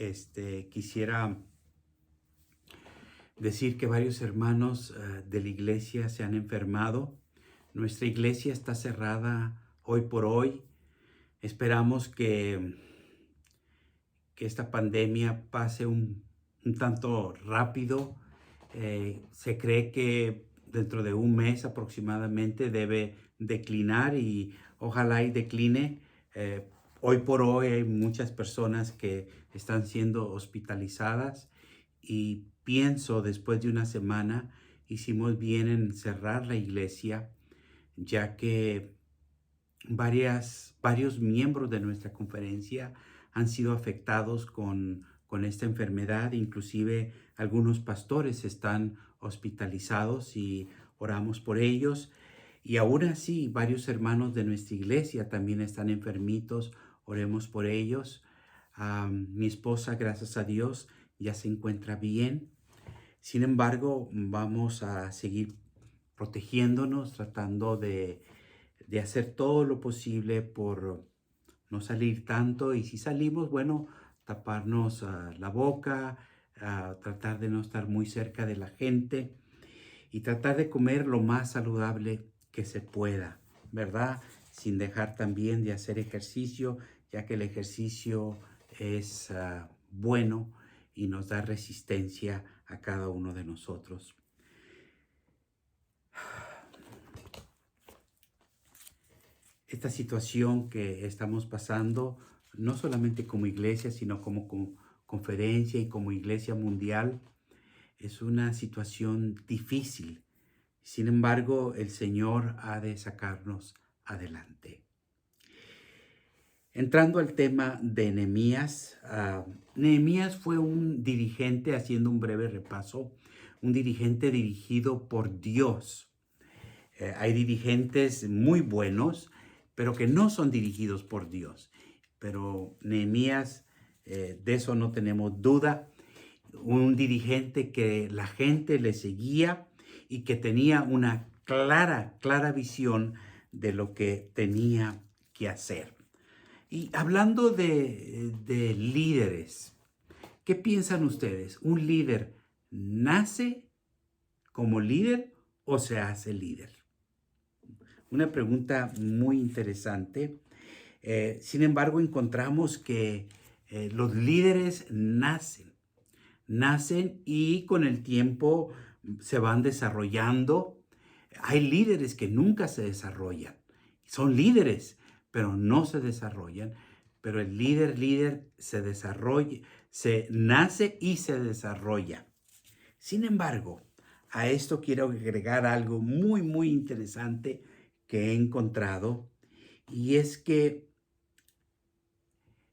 quisiera decir que varios hermanos de la iglesia se han enfermado. Nuestra iglesia está cerrada hoy por hoy. Esperamos que esta pandemia pase un tanto rápido. Se cree que dentro de un mes aproximadamente debe declinar y ojalá y decline. Hoy por hoy hay muchas personas que están siendo hospitalizadas y pienso después de una semana hicimos bien en cerrar la iglesia, ya que varios miembros de nuestra conferencia han sido afectados con esta enfermedad. Inclusive algunos pastores están hospitalizados y oramos por ellos. Y aún así, varios hermanos de nuestra iglesia también están enfermitos. Oremos por ellos. Mi esposa, gracias a Dios, ya se encuentra bien. Sin embargo, vamos a seguir protegiéndonos, tratando de hacer todo lo posible por no salir tanto. Y si salimos, bueno, taparnos la boca, tratar de no estar muy cerca de la gente y tratar de comer lo más saludable que se pueda, ¿verdad? Sin dejar también de hacer ejercicio, ya que el ejercicio es bueno y nos da resistencia a cada uno de nosotros. Esta situación que estamos pasando, no solamente como iglesia, sino como conferencia y como iglesia mundial, es una situación difícil. Sin embargo, el Señor ha de sacarnos adelante. Entrando al tema de Nehemías, Nehemías fue un dirigente, haciendo un breve repaso, un dirigente dirigido por Dios. Hay dirigentes muy buenos, pero que no son dirigidos por Dios. Pero Nehemías, de eso no tenemos duda, un dirigente que la gente le seguía y que tenía una clara visión de lo que tenía que hacer. Y hablando de líderes, ¿qué piensan ustedes? ¿Un líder nace como líder o se hace líder? Una pregunta muy interesante. Sin embargo, encontramos que los líderes nacen y con el tiempo se van desarrollando. Hay líderes que nunca se desarrollan. Son líderes, pero no se desarrollan. Pero el líder se desarrolla, se nace y se desarrolla. Sin embargo, a esto quiero agregar algo muy interesante que he encontrado, y es que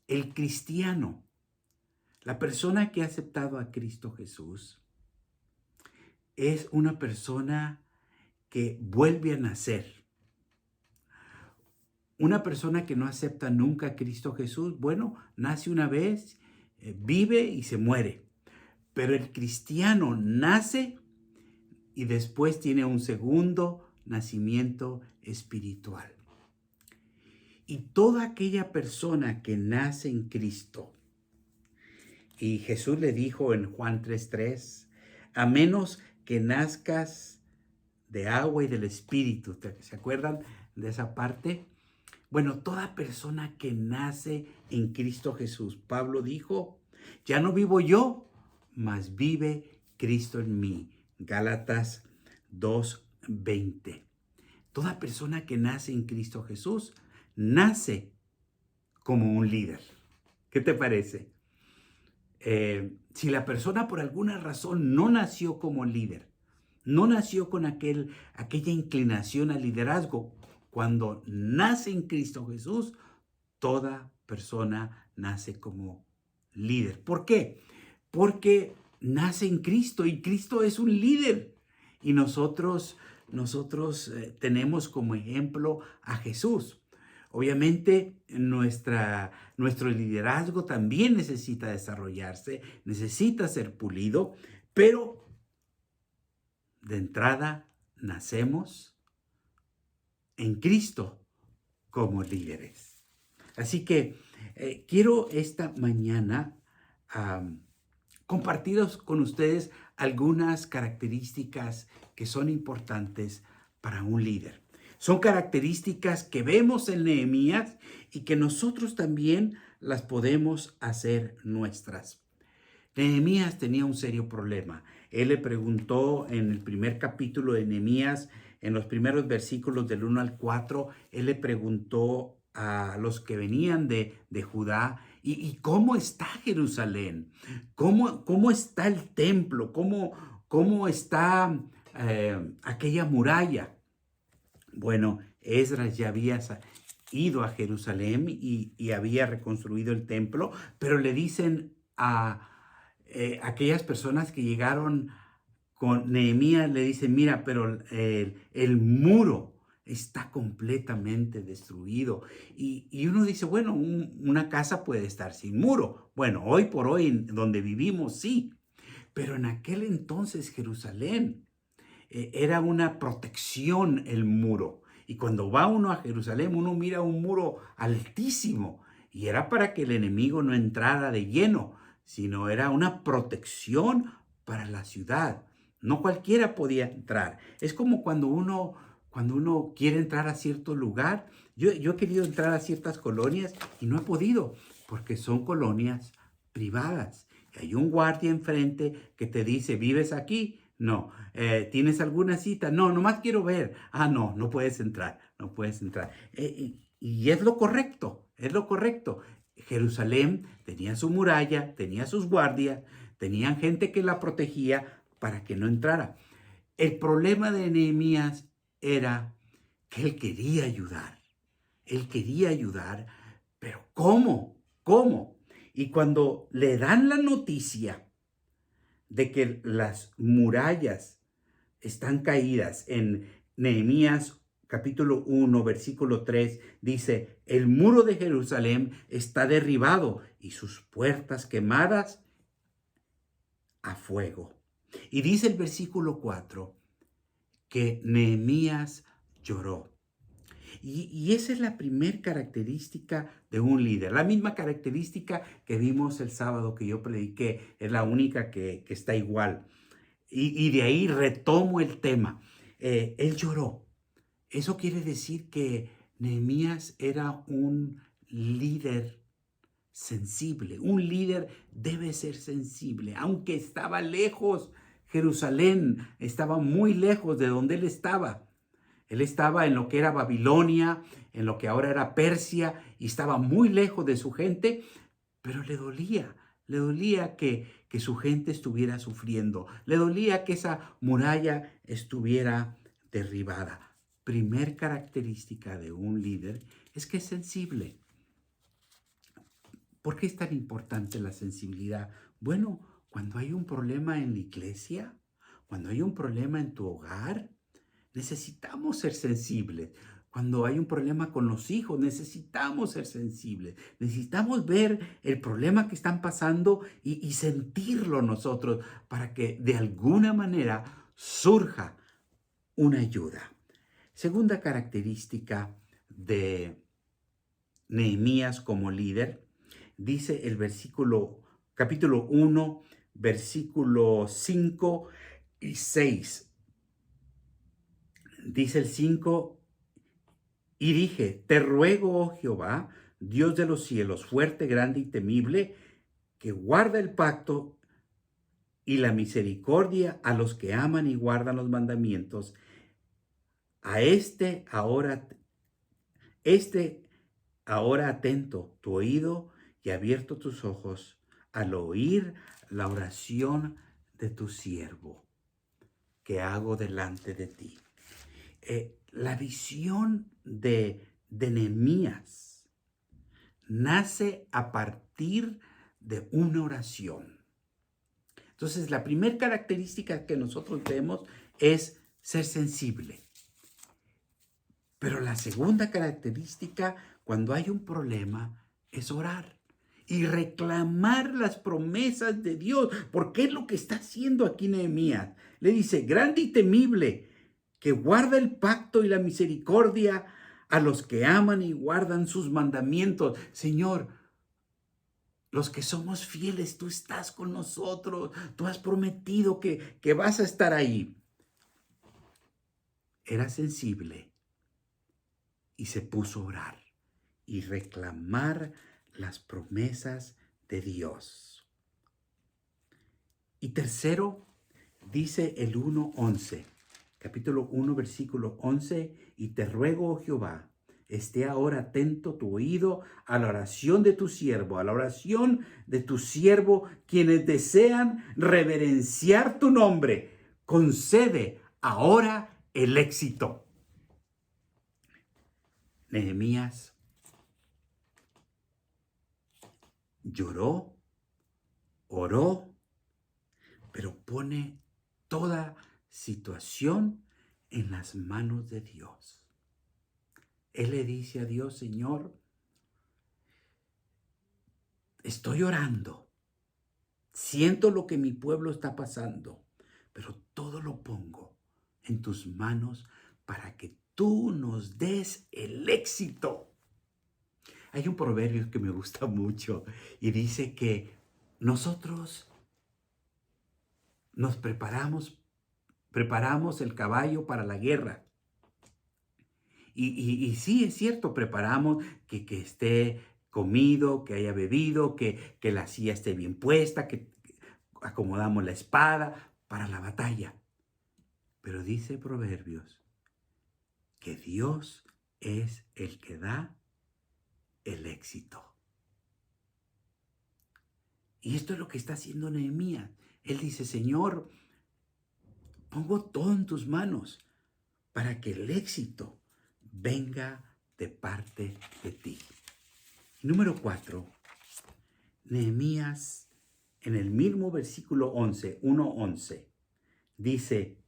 el cristiano, la persona que ha aceptado a Cristo Jesús, es una persona que vuelve a nacer. Una persona que no acepta nunca a Cristo Jesús, bueno, nace una vez, vive y se muere. Pero el cristiano nace y después tiene un segundo nacimiento espiritual. Y toda aquella persona que nace en Cristo, y Jesús le dijo en Juan 3:3, a menos que nazcas de agua y del Espíritu. ¿Se acuerdan de esa parte? Bueno, toda persona que nace en Cristo Jesús, Pablo dijo, ya no vivo yo, mas vive Cristo en mí. Gálatas 2:20. Toda persona que nace en Cristo Jesús nace como un líder. ¿Qué te parece? Si la persona por alguna razón no nació como líder, no nació con aquella inclinación al liderazgo, cuando nace en Cristo Jesús, toda persona nace como líder. ¿Por qué? Porque nace en Cristo y Cristo es un líder. Y nosotros tenemos como ejemplo a Jesús. Obviamente nuestro liderazgo también necesita desarrollarse, necesita ser pulido, pero de entrada nacemos en Cristo como líderes. Así que quiero esta mañana compartiros con ustedes algunas características que son importantes para un líder. Son características que vemos en Nehemías y que nosotros también las podemos hacer nuestras. Nehemías tenía un serio problema. Él le preguntó en el primer capítulo de Nehemías, en los primeros versículos del 1 al 4, él le preguntó a los que venían de Judá, ¿y cómo está Jerusalén? ¿Cómo está el templo? ¿Cómo está aquella muralla? Bueno, Esdras ya había ido a Jerusalén y había reconstruido el templo, pero le dicen a aquellas personas que llegaron con Nehemías, le dicen, mira, pero el muro está completamente destruido. Y uno dice, bueno, una casa puede estar sin muro. Bueno, hoy por hoy, donde vivimos, sí. Pero en aquel entonces Jerusalén era una protección el muro. Y cuando va uno a Jerusalén, uno mira un muro altísimo. Y era para que el enemigo no entrara de lleno, sino era una protección para la ciudad. No cualquiera podía entrar. Es como cuando uno quiere entrar a cierto lugar. Yo he querido entrar a ciertas colonias y no he podido, porque son colonias privadas. Hay un guardia enfrente que te dice, ¿vives aquí? No. ¿Tienes alguna cita? No, nomás quiero ver. Ah, no, no puedes entrar, no puedes entrar. Y es lo correcto, es lo correcto. Jerusalén tenía su muralla, tenía sus guardias, tenían gente que la protegía para que no entrara. El problema de Nehemías era que él quería ayudar. Él quería ayudar, pero ¿cómo? ¿Cómo? Y cuando le dan la noticia de que las murallas están caídas, en Nehemías capítulo 1, versículo 3, dice, el muro de Jerusalén está derribado y sus puertas quemadas a fuego. Y dice el versículo 4 que Nehemías lloró. Y esa es la primera característica de un líder. La misma característica que vimos el sábado que yo prediqué, es la única que está igual. Y de ahí retomo el tema. Él lloró. Eso quiere decir que Nehemías era un líder sensible. Un líder debe ser sensible, aunque estaba lejos. Jerusalén estaba muy lejos de donde él estaba. Él estaba en lo que era Babilonia, en lo que ahora era Persia, y estaba muy lejos de su gente, pero le dolía que su gente estuviera sufriendo, le dolía que esa muralla estuviera derribada. Primer característica de un líder es que es sensible. ¿Por qué es tan importante la sensibilidad? Bueno, cuando hay un problema en la iglesia, cuando hay un problema en tu hogar, necesitamos ser sensibles. Cuando hay un problema con los hijos, necesitamos ser sensibles. Necesitamos ver el problema que están pasando y sentirlo nosotros para que de alguna manera surja una ayuda. Segunda característica de Nehemías como líder, dice el capítulo 1, versículo 5 y 6. Dice el 5, y dije, te ruego, oh Jehová, Dios de los cielos, fuerte, grande y temible, que guarda el pacto y la misericordia a los que aman y guardan los mandamientos, a este ahora atento tu oído y abierto tus ojos al oír la oración de tu siervo que hago delante de ti. La visión de Nehemías nace a partir de una oración. Entonces, la primera característica que nosotros vemos es ser sensible. Pero la segunda característica, cuando hay un problema, es orar y reclamar las promesas de Dios, porque es lo que está haciendo aquí Nehemías. Le dice, grande y temible, que guarda el pacto y la misericordia a los que aman y guardan sus mandamientos. Señor, los que somos fieles, tú estás con nosotros, tú has prometido que vas a estar ahí. Era sensible y se puso a orar y reclamar las promesas de Dios. Y tercero, Dice el 1:11, capítulo 1, versículo 11, y te ruego, oh Jehová, esté ahora atento tu oído a la oración de tu siervo, a la oración de tu siervo, quienes desean reverenciar tu nombre. Concede ahora el éxito. Nehemías lloró, oró, pero pone toda situación en las manos de Dios. Él le dice a Dios: Señor, estoy orando, siento lo que mi pueblo está pasando, pero todo lo pongo en tus manos para que tú nos des el éxito. Hay un proverbio que me gusta mucho y dice que nosotros nos preparamos el caballo para la guerra. Y sí, es cierto, preparamos que esté comido, que haya bebido, que la silla esté bien puesta, que acomodamos la espada para la batalla. Pero dice Proverbios que Dios es el que da el éxito. Y esto es lo que está haciendo Nehemías. Él dice: Señor, pongo todo en tus manos para que el éxito venga de parte de ti. Número 4, Nehemías, en el mismo versículo 1:11, dice: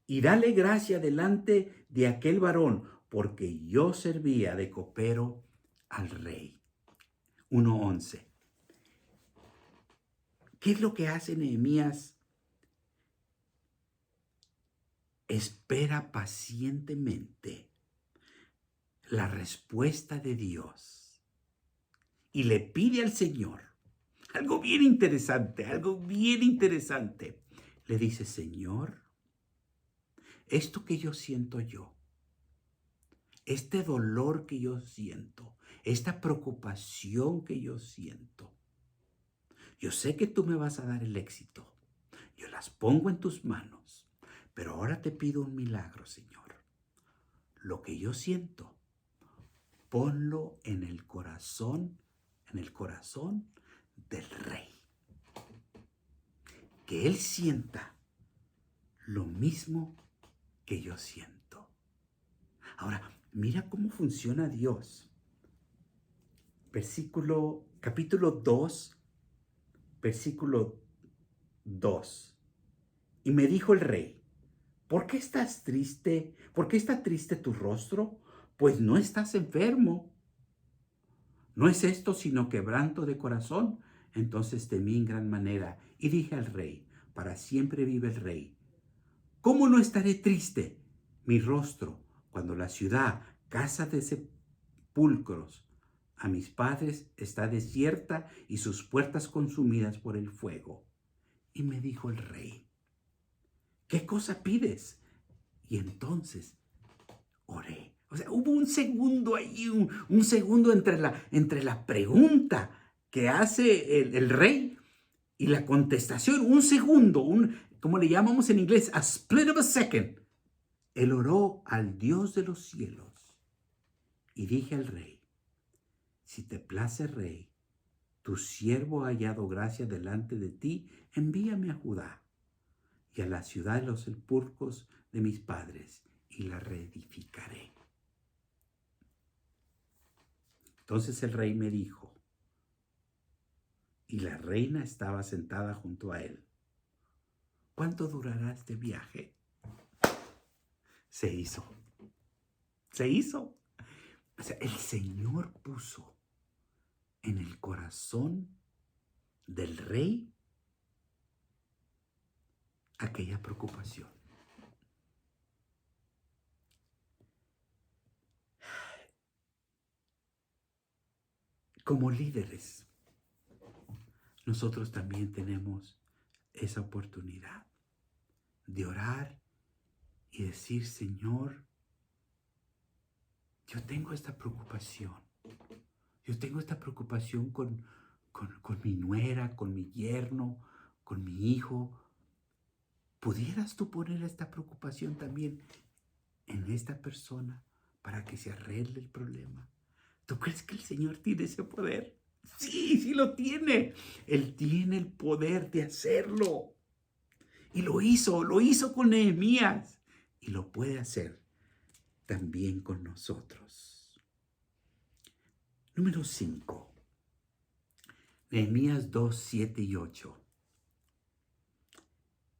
y dale gracia delante de aquel varón, porque yo servía de copero al rey. 1:11. ¿Qué es lo que hace Nehemías? Espera pacientemente la respuesta de Dios y le pide al Señor algo bien interesante, Le dice: Señor, esto que yo siento este dolor que yo siento, esta preocupación que yo siento, yo sé que tú me vas a dar el éxito. Yo las pongo en tus manos, pero ahora te pido un milagro, Señor. Lo que yo siento, ponlo en el corazón del rey. Que él sienta lo mismo que yo siento. Ahora, mira cómo funciona Dios. Capítulo 2, versículo 2. Y me dijo el rey: ¿por qué estás triste? ¿Por qué está triste tu rostro? Pues no estás enfermo. ¿No es esto sino quebranto de corazón? Entonces temí en gran manera y dije al rey: para siempre vive el rey. ¿Cómo no estaré triste mi rostro cuando la ciudad, casa de sepulcros, a mis padres, está desierta y sus puertas consumidas por el fuego? Y me dijo el rey: ¿qué cosa pides? Y entonces oré. O sea, hubo un segundo ahí, un segundo entre la pregunta que hace el rey y la contestación. Un segundo, como le llamamos en inglés, a split of a second. Él oró al Dios de los cielos. Y dije al rey: si te place, rey, tu siervo ha hallado gracia delante de ti, envíame a Judá y a la ciudad de los sepulcros de mis padres, y la reedificaré. Entonces el rey me dijo, y la reina estaba sentada junto a él: ¿cuánto durará este viaje? Se hizo. O sea, el Señor puso en el corazón del rey aquella preocupación. Como líderes, nosotros también tenemos esa oportunidad de orar y decir: Señor, yo tengo esta preocupación. Yo tengo esta preocupación con mi nuera, con mi yerno, con mi hijo, ¿pudieras tú poner esta preocupación también en esta persona para que se arregle el problema? ¿Tú crees que el Señor tiene ese poder? Sí, sí lo tiene. Él tiene el poder de hacerlo. Y lo hizo con Nehemías. Y lo puede hacer también con nosotros. Número 5. Nehemías 2, 7 y 8.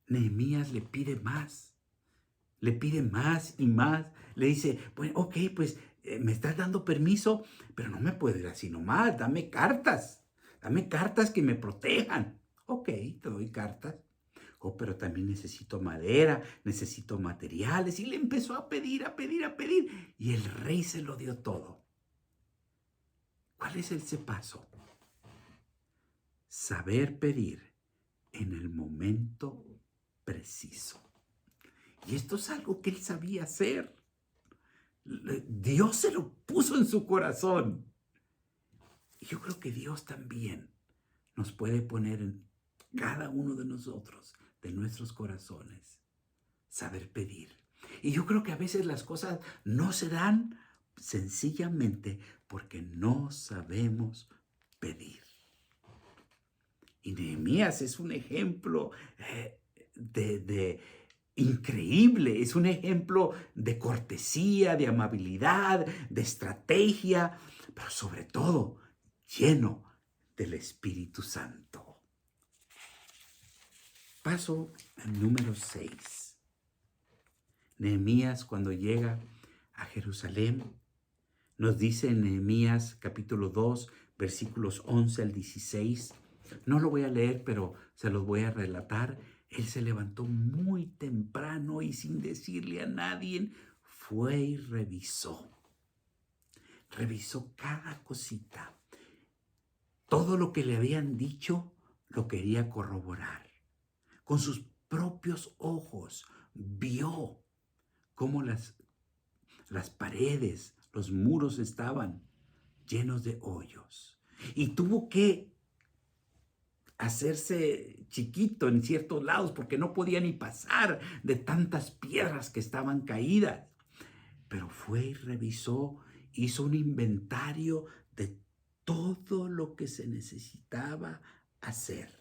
Nehemías le pide más. Le pide más y más. Le dice, bueno, ok, pues me estás dando permiso, pero no me puedo ir así nomás. Dame cartas. Dame cartas que me protejan. Ok, te doy cartas. Oh, pero también necesito madera, necesito materiales. Y le empezó a pedir, a pedir, a pedir. Y el rey se lo dio todo. ¿Cuál es ese paso? Saber pedir en el momento preciso. Y esto es algo que él sabía hacer. Dios se lo puso en su corazón. Y yo creo que Dios también nos puede poner en cada uno de nosotros, de nuestros corazones, saber pedir. Y yo creo que a veces las cosas no se dan sencillamente porque no sabemos pedir. Y Nehemías es un ejemplo de increíble, es un ejemplo de cortesía, de amabilidad, de estrategia, pero sobre todo lleno del Espíritu Santo. Paso al número 6. Nehemías, cuando llega a Jerusalén, nos dice en Nehemías capítulo 2, versículos 11 al 16. No lo voy a leer, pero se los voy a relatar. Él se levantó muy temprano y sin decirle a nadie, fue y revisó. Revisó cada cosita. Todo lo que le habían dicho lo quería corroborar. Con sus propios ojos vio cómo las paredes, los muros estaban llenos de hoyos. Y tuvo que hacerse chiquito en ciertos lados porque no podía ni pasar de tantas piedras que estaban caídas. Pero fue y revisó, hizo un inventario de todo lo que se necesitaba hacer.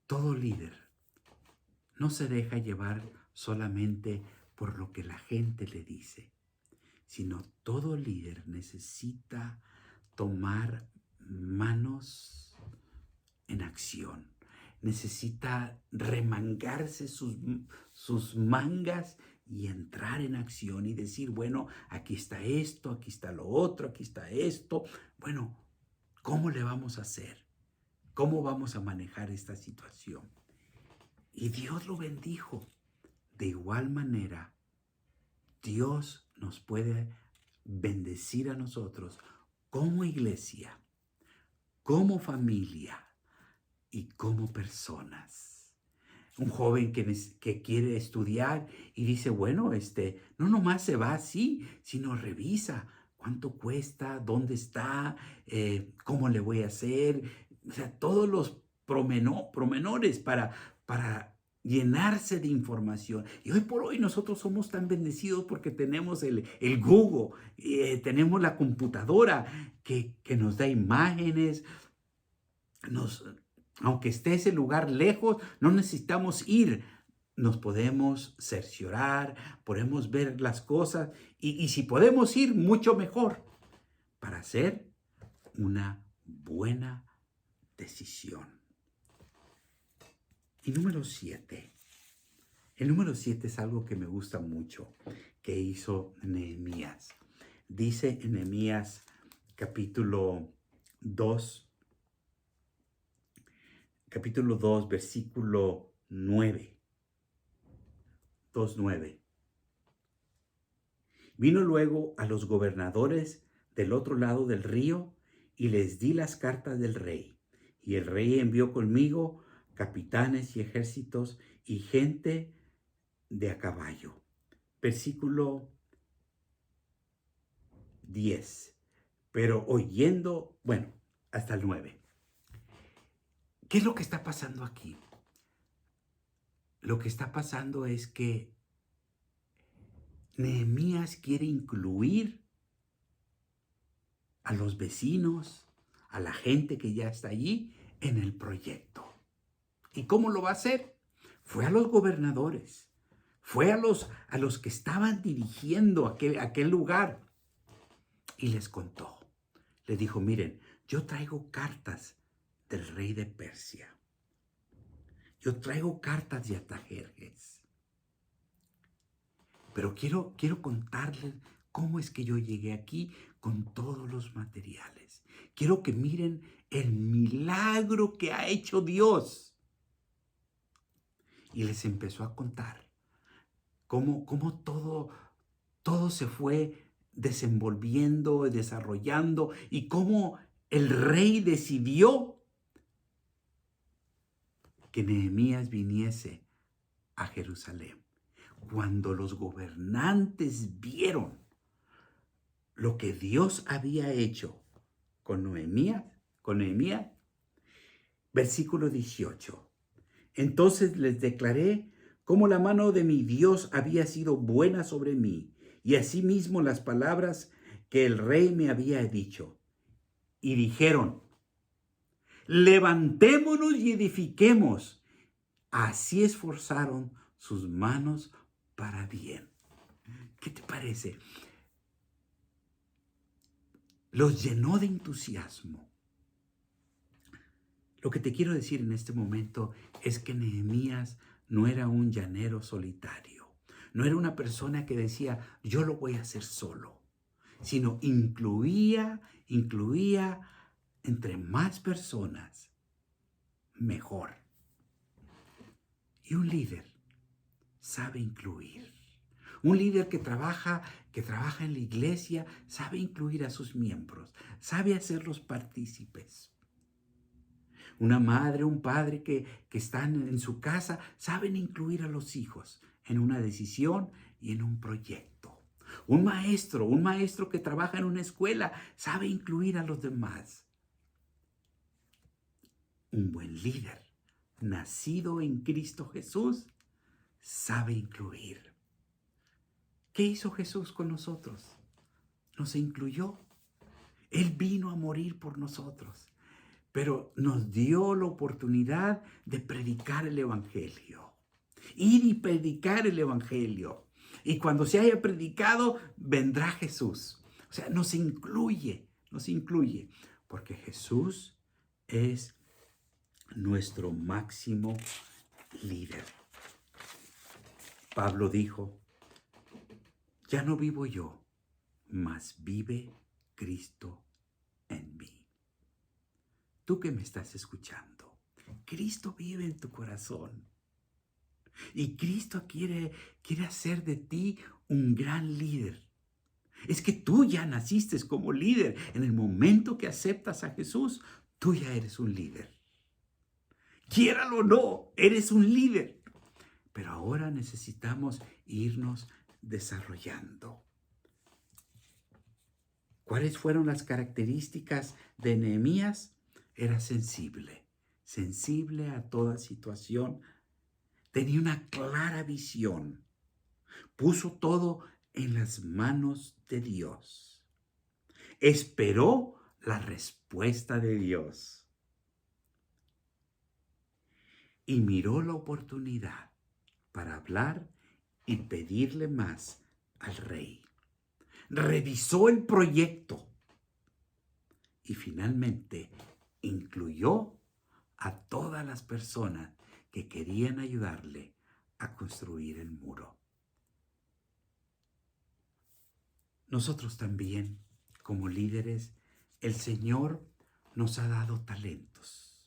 Todo líder no se deja llevar solamente por lo que la gente le dice, sino todo líder necesita tomar manos en acción. Necesita remangarse sus mangas y entrar en acción y decir, bueno, aquí está esto, aquí está lo otro, aquí está esto. Bueno, ¿cómo le vamos a hacer? ¿Cómo vamos a manejar esta situación? Y Dios lo bendijo. De igual manera, Dios nos puede bendecir a nosotros como iglesia, como familia y como personas. Un joven que quiere estudiar y dice, bueno, no nomás se va así, sino revisa cuánto cuesta, dónde está, cómo le voy a hacer, o sea, todos los promenores para llenarse de información. Y hoy por hoy nosotros somos tan bendecidos porque tenemos el Google, tenemos la computadora que nos da imágenes, aunque esté ese lugar lejos, no necesitamos ir. Nos podemos cerciorar, podemos ver las cosas y si podemos ir, mucho mejor para hacer una buena decisión. Y número 7. El número 7 es algo que me gusta mucho que hizo Nehemías. Dice en Nehemías capítulo 2, versículo 9. 2:9. Vino luego a los gobernadores del otro lado del río y les di las cartas del rey. Y el rey envió conmigo capitanes y ejércitos y gente de a caballo. Versículo 10. Pero oyendo, bueno, hasta el 9. ¿Qué es lo que está pasando aquí? Lo que está pasando es que Nehemías quiere incluir a los vecinos, a la gente que ya está allí en el proyecto. ¿Y cómo lo va a hacer? Fue a los gobernadores, fue a los que estaban dirigiendo aquel lugar y les contó. Les dijo, miren, yo traigo cartas del rey de Persia. Yo traigo cartas de Artajerjes. Pero quiero contarles cómo es que yo llegué aquí con todos los materiales. Quiero que miren el milagro que ha hecho Dios. Y les empezó a contar cómo todo se fue desenvolviendo, desarrollando, y cómo el rey decidió que Nehemías viniese a Jerusalén. Cuando los gobernantes vieron lo que Dios había hecho con Nehemías, versículo 18. Entonces les declaré cómo la mano de mi Dios había sido buena sobre mí, y asimismo las palabras que el rey me había dicho. Y dijeron, levantémonos y edifiquemos. Así esforzaron sus manos para bien. ¿Qué te parece? Los llenó de entusiasmo. Lo que te quiero decir en este momento es que Nehemías no era un llanero solitario. No era una persona que decía, yo lo voy a hacer solo, sino incluía entre más personas, mejor. Y un líder sabe incluir. Un líder que trabaja en la iglesia sabe incluir a sus miembros, sabe hacerlos partícipes. Una madre, un padre que están en su casa, saben incluir a los hijos en una decisión y en un proyecto. Un maestro que trabaja en una escuela, sabe incluir a los demás. Un buen líder, nacido en Cristo Jesús, sabe incluir. ¿Qué hizo Jesús con nosotros? Nos incluyó. Él vino a morir por nosotros, pero nos dio la oportunidad de predicar el Evangelio. Ir y predicar el Evangelio. Y cuando se haya predicado, vendrá Jesús. O sea, nos incluye, porque Jesús es nuestro máximo líder. Pablo dijo, ya no vivo yo, mas vive Cristo en mí. Tú que me estás escuchando, Cristo vive en tu corazón. Y Cristo quiere hacer de ti un gran líder. Es que tú ya naciste como líder. En el momento que aceptas a Jesús, tú ya eres un líder. Quiéralo o no, eres un líder. Pero ahora necesitamos irnos desarrollando. ¿Cuáles fueron las características de Nehemías? Era sensible a toda situación. Tenía una clara visión. Puso todo en las manos de Dios. Esperó la respuesta de Dios. Y miró la oportunidad para hablar y pedirle más al rey. Revisó el proyecto y finalmente incluyó a todas las personas que querían ayudarle a construir el muro. Nosotros también, como líderes, el Señor nos ha dado talentos.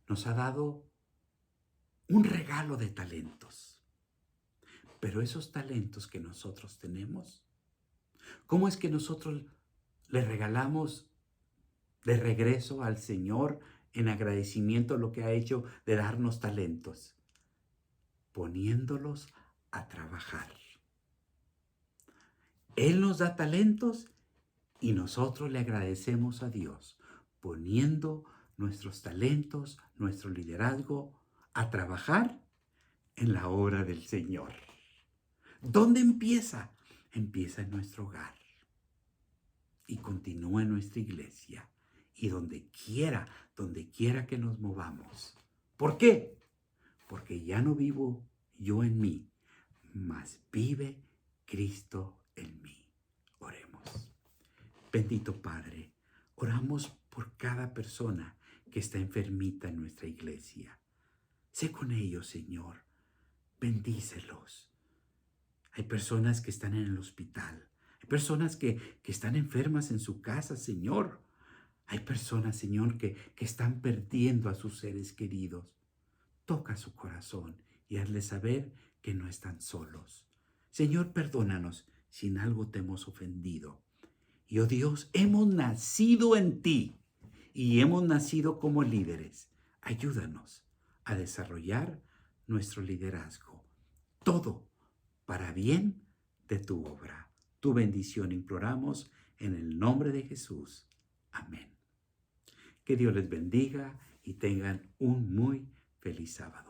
Nos ha dado un regalo de talentos. Pero esos talentos que nosotros tenemos, ¿cómo es que nosotros le regalamos de regreso al Señor en agradecimiento a lo que ha hecho de darnos talentos? Poniéndolos a trabajar. Él nos da talentos y nosotros le agradecemos a Dios poniendo nuestros talentos, nuestro liderazgo, a trabajar en la obra del Señor. ¿Dónde empieza? Empieza en nuestro hogar y continúa en nuestra iglesia y donde quiera que nos movamos. ¿Por qué? Porque ya no vivo yo en mí, mas vive Cristo en mí. Oremos. Bendito Padre, oramos por cada persona que está enfermita en nuestra iglesia. Sé con ellos, Señor. Bendícelos. Hay personas que están en el hospital. Hay personas que están enfermas en su casa, Señor. Hay personas, Señor, que están perdiendo a sus seres queridos. Toca su corazón y hazles saber que no están solos. Señor, perdónanos si en algo te hemos ofendido. Y, oh Dios, hemos nacido en ti y hemos nacido como líderes. Ayúdanos a desarrollar nuestro liderazgo. Todo para bien de tu obra. Tu bendición imploramos en el nombre de Jesús. Amén. Que Dios les bendiga y tengan un muy feliz sábado.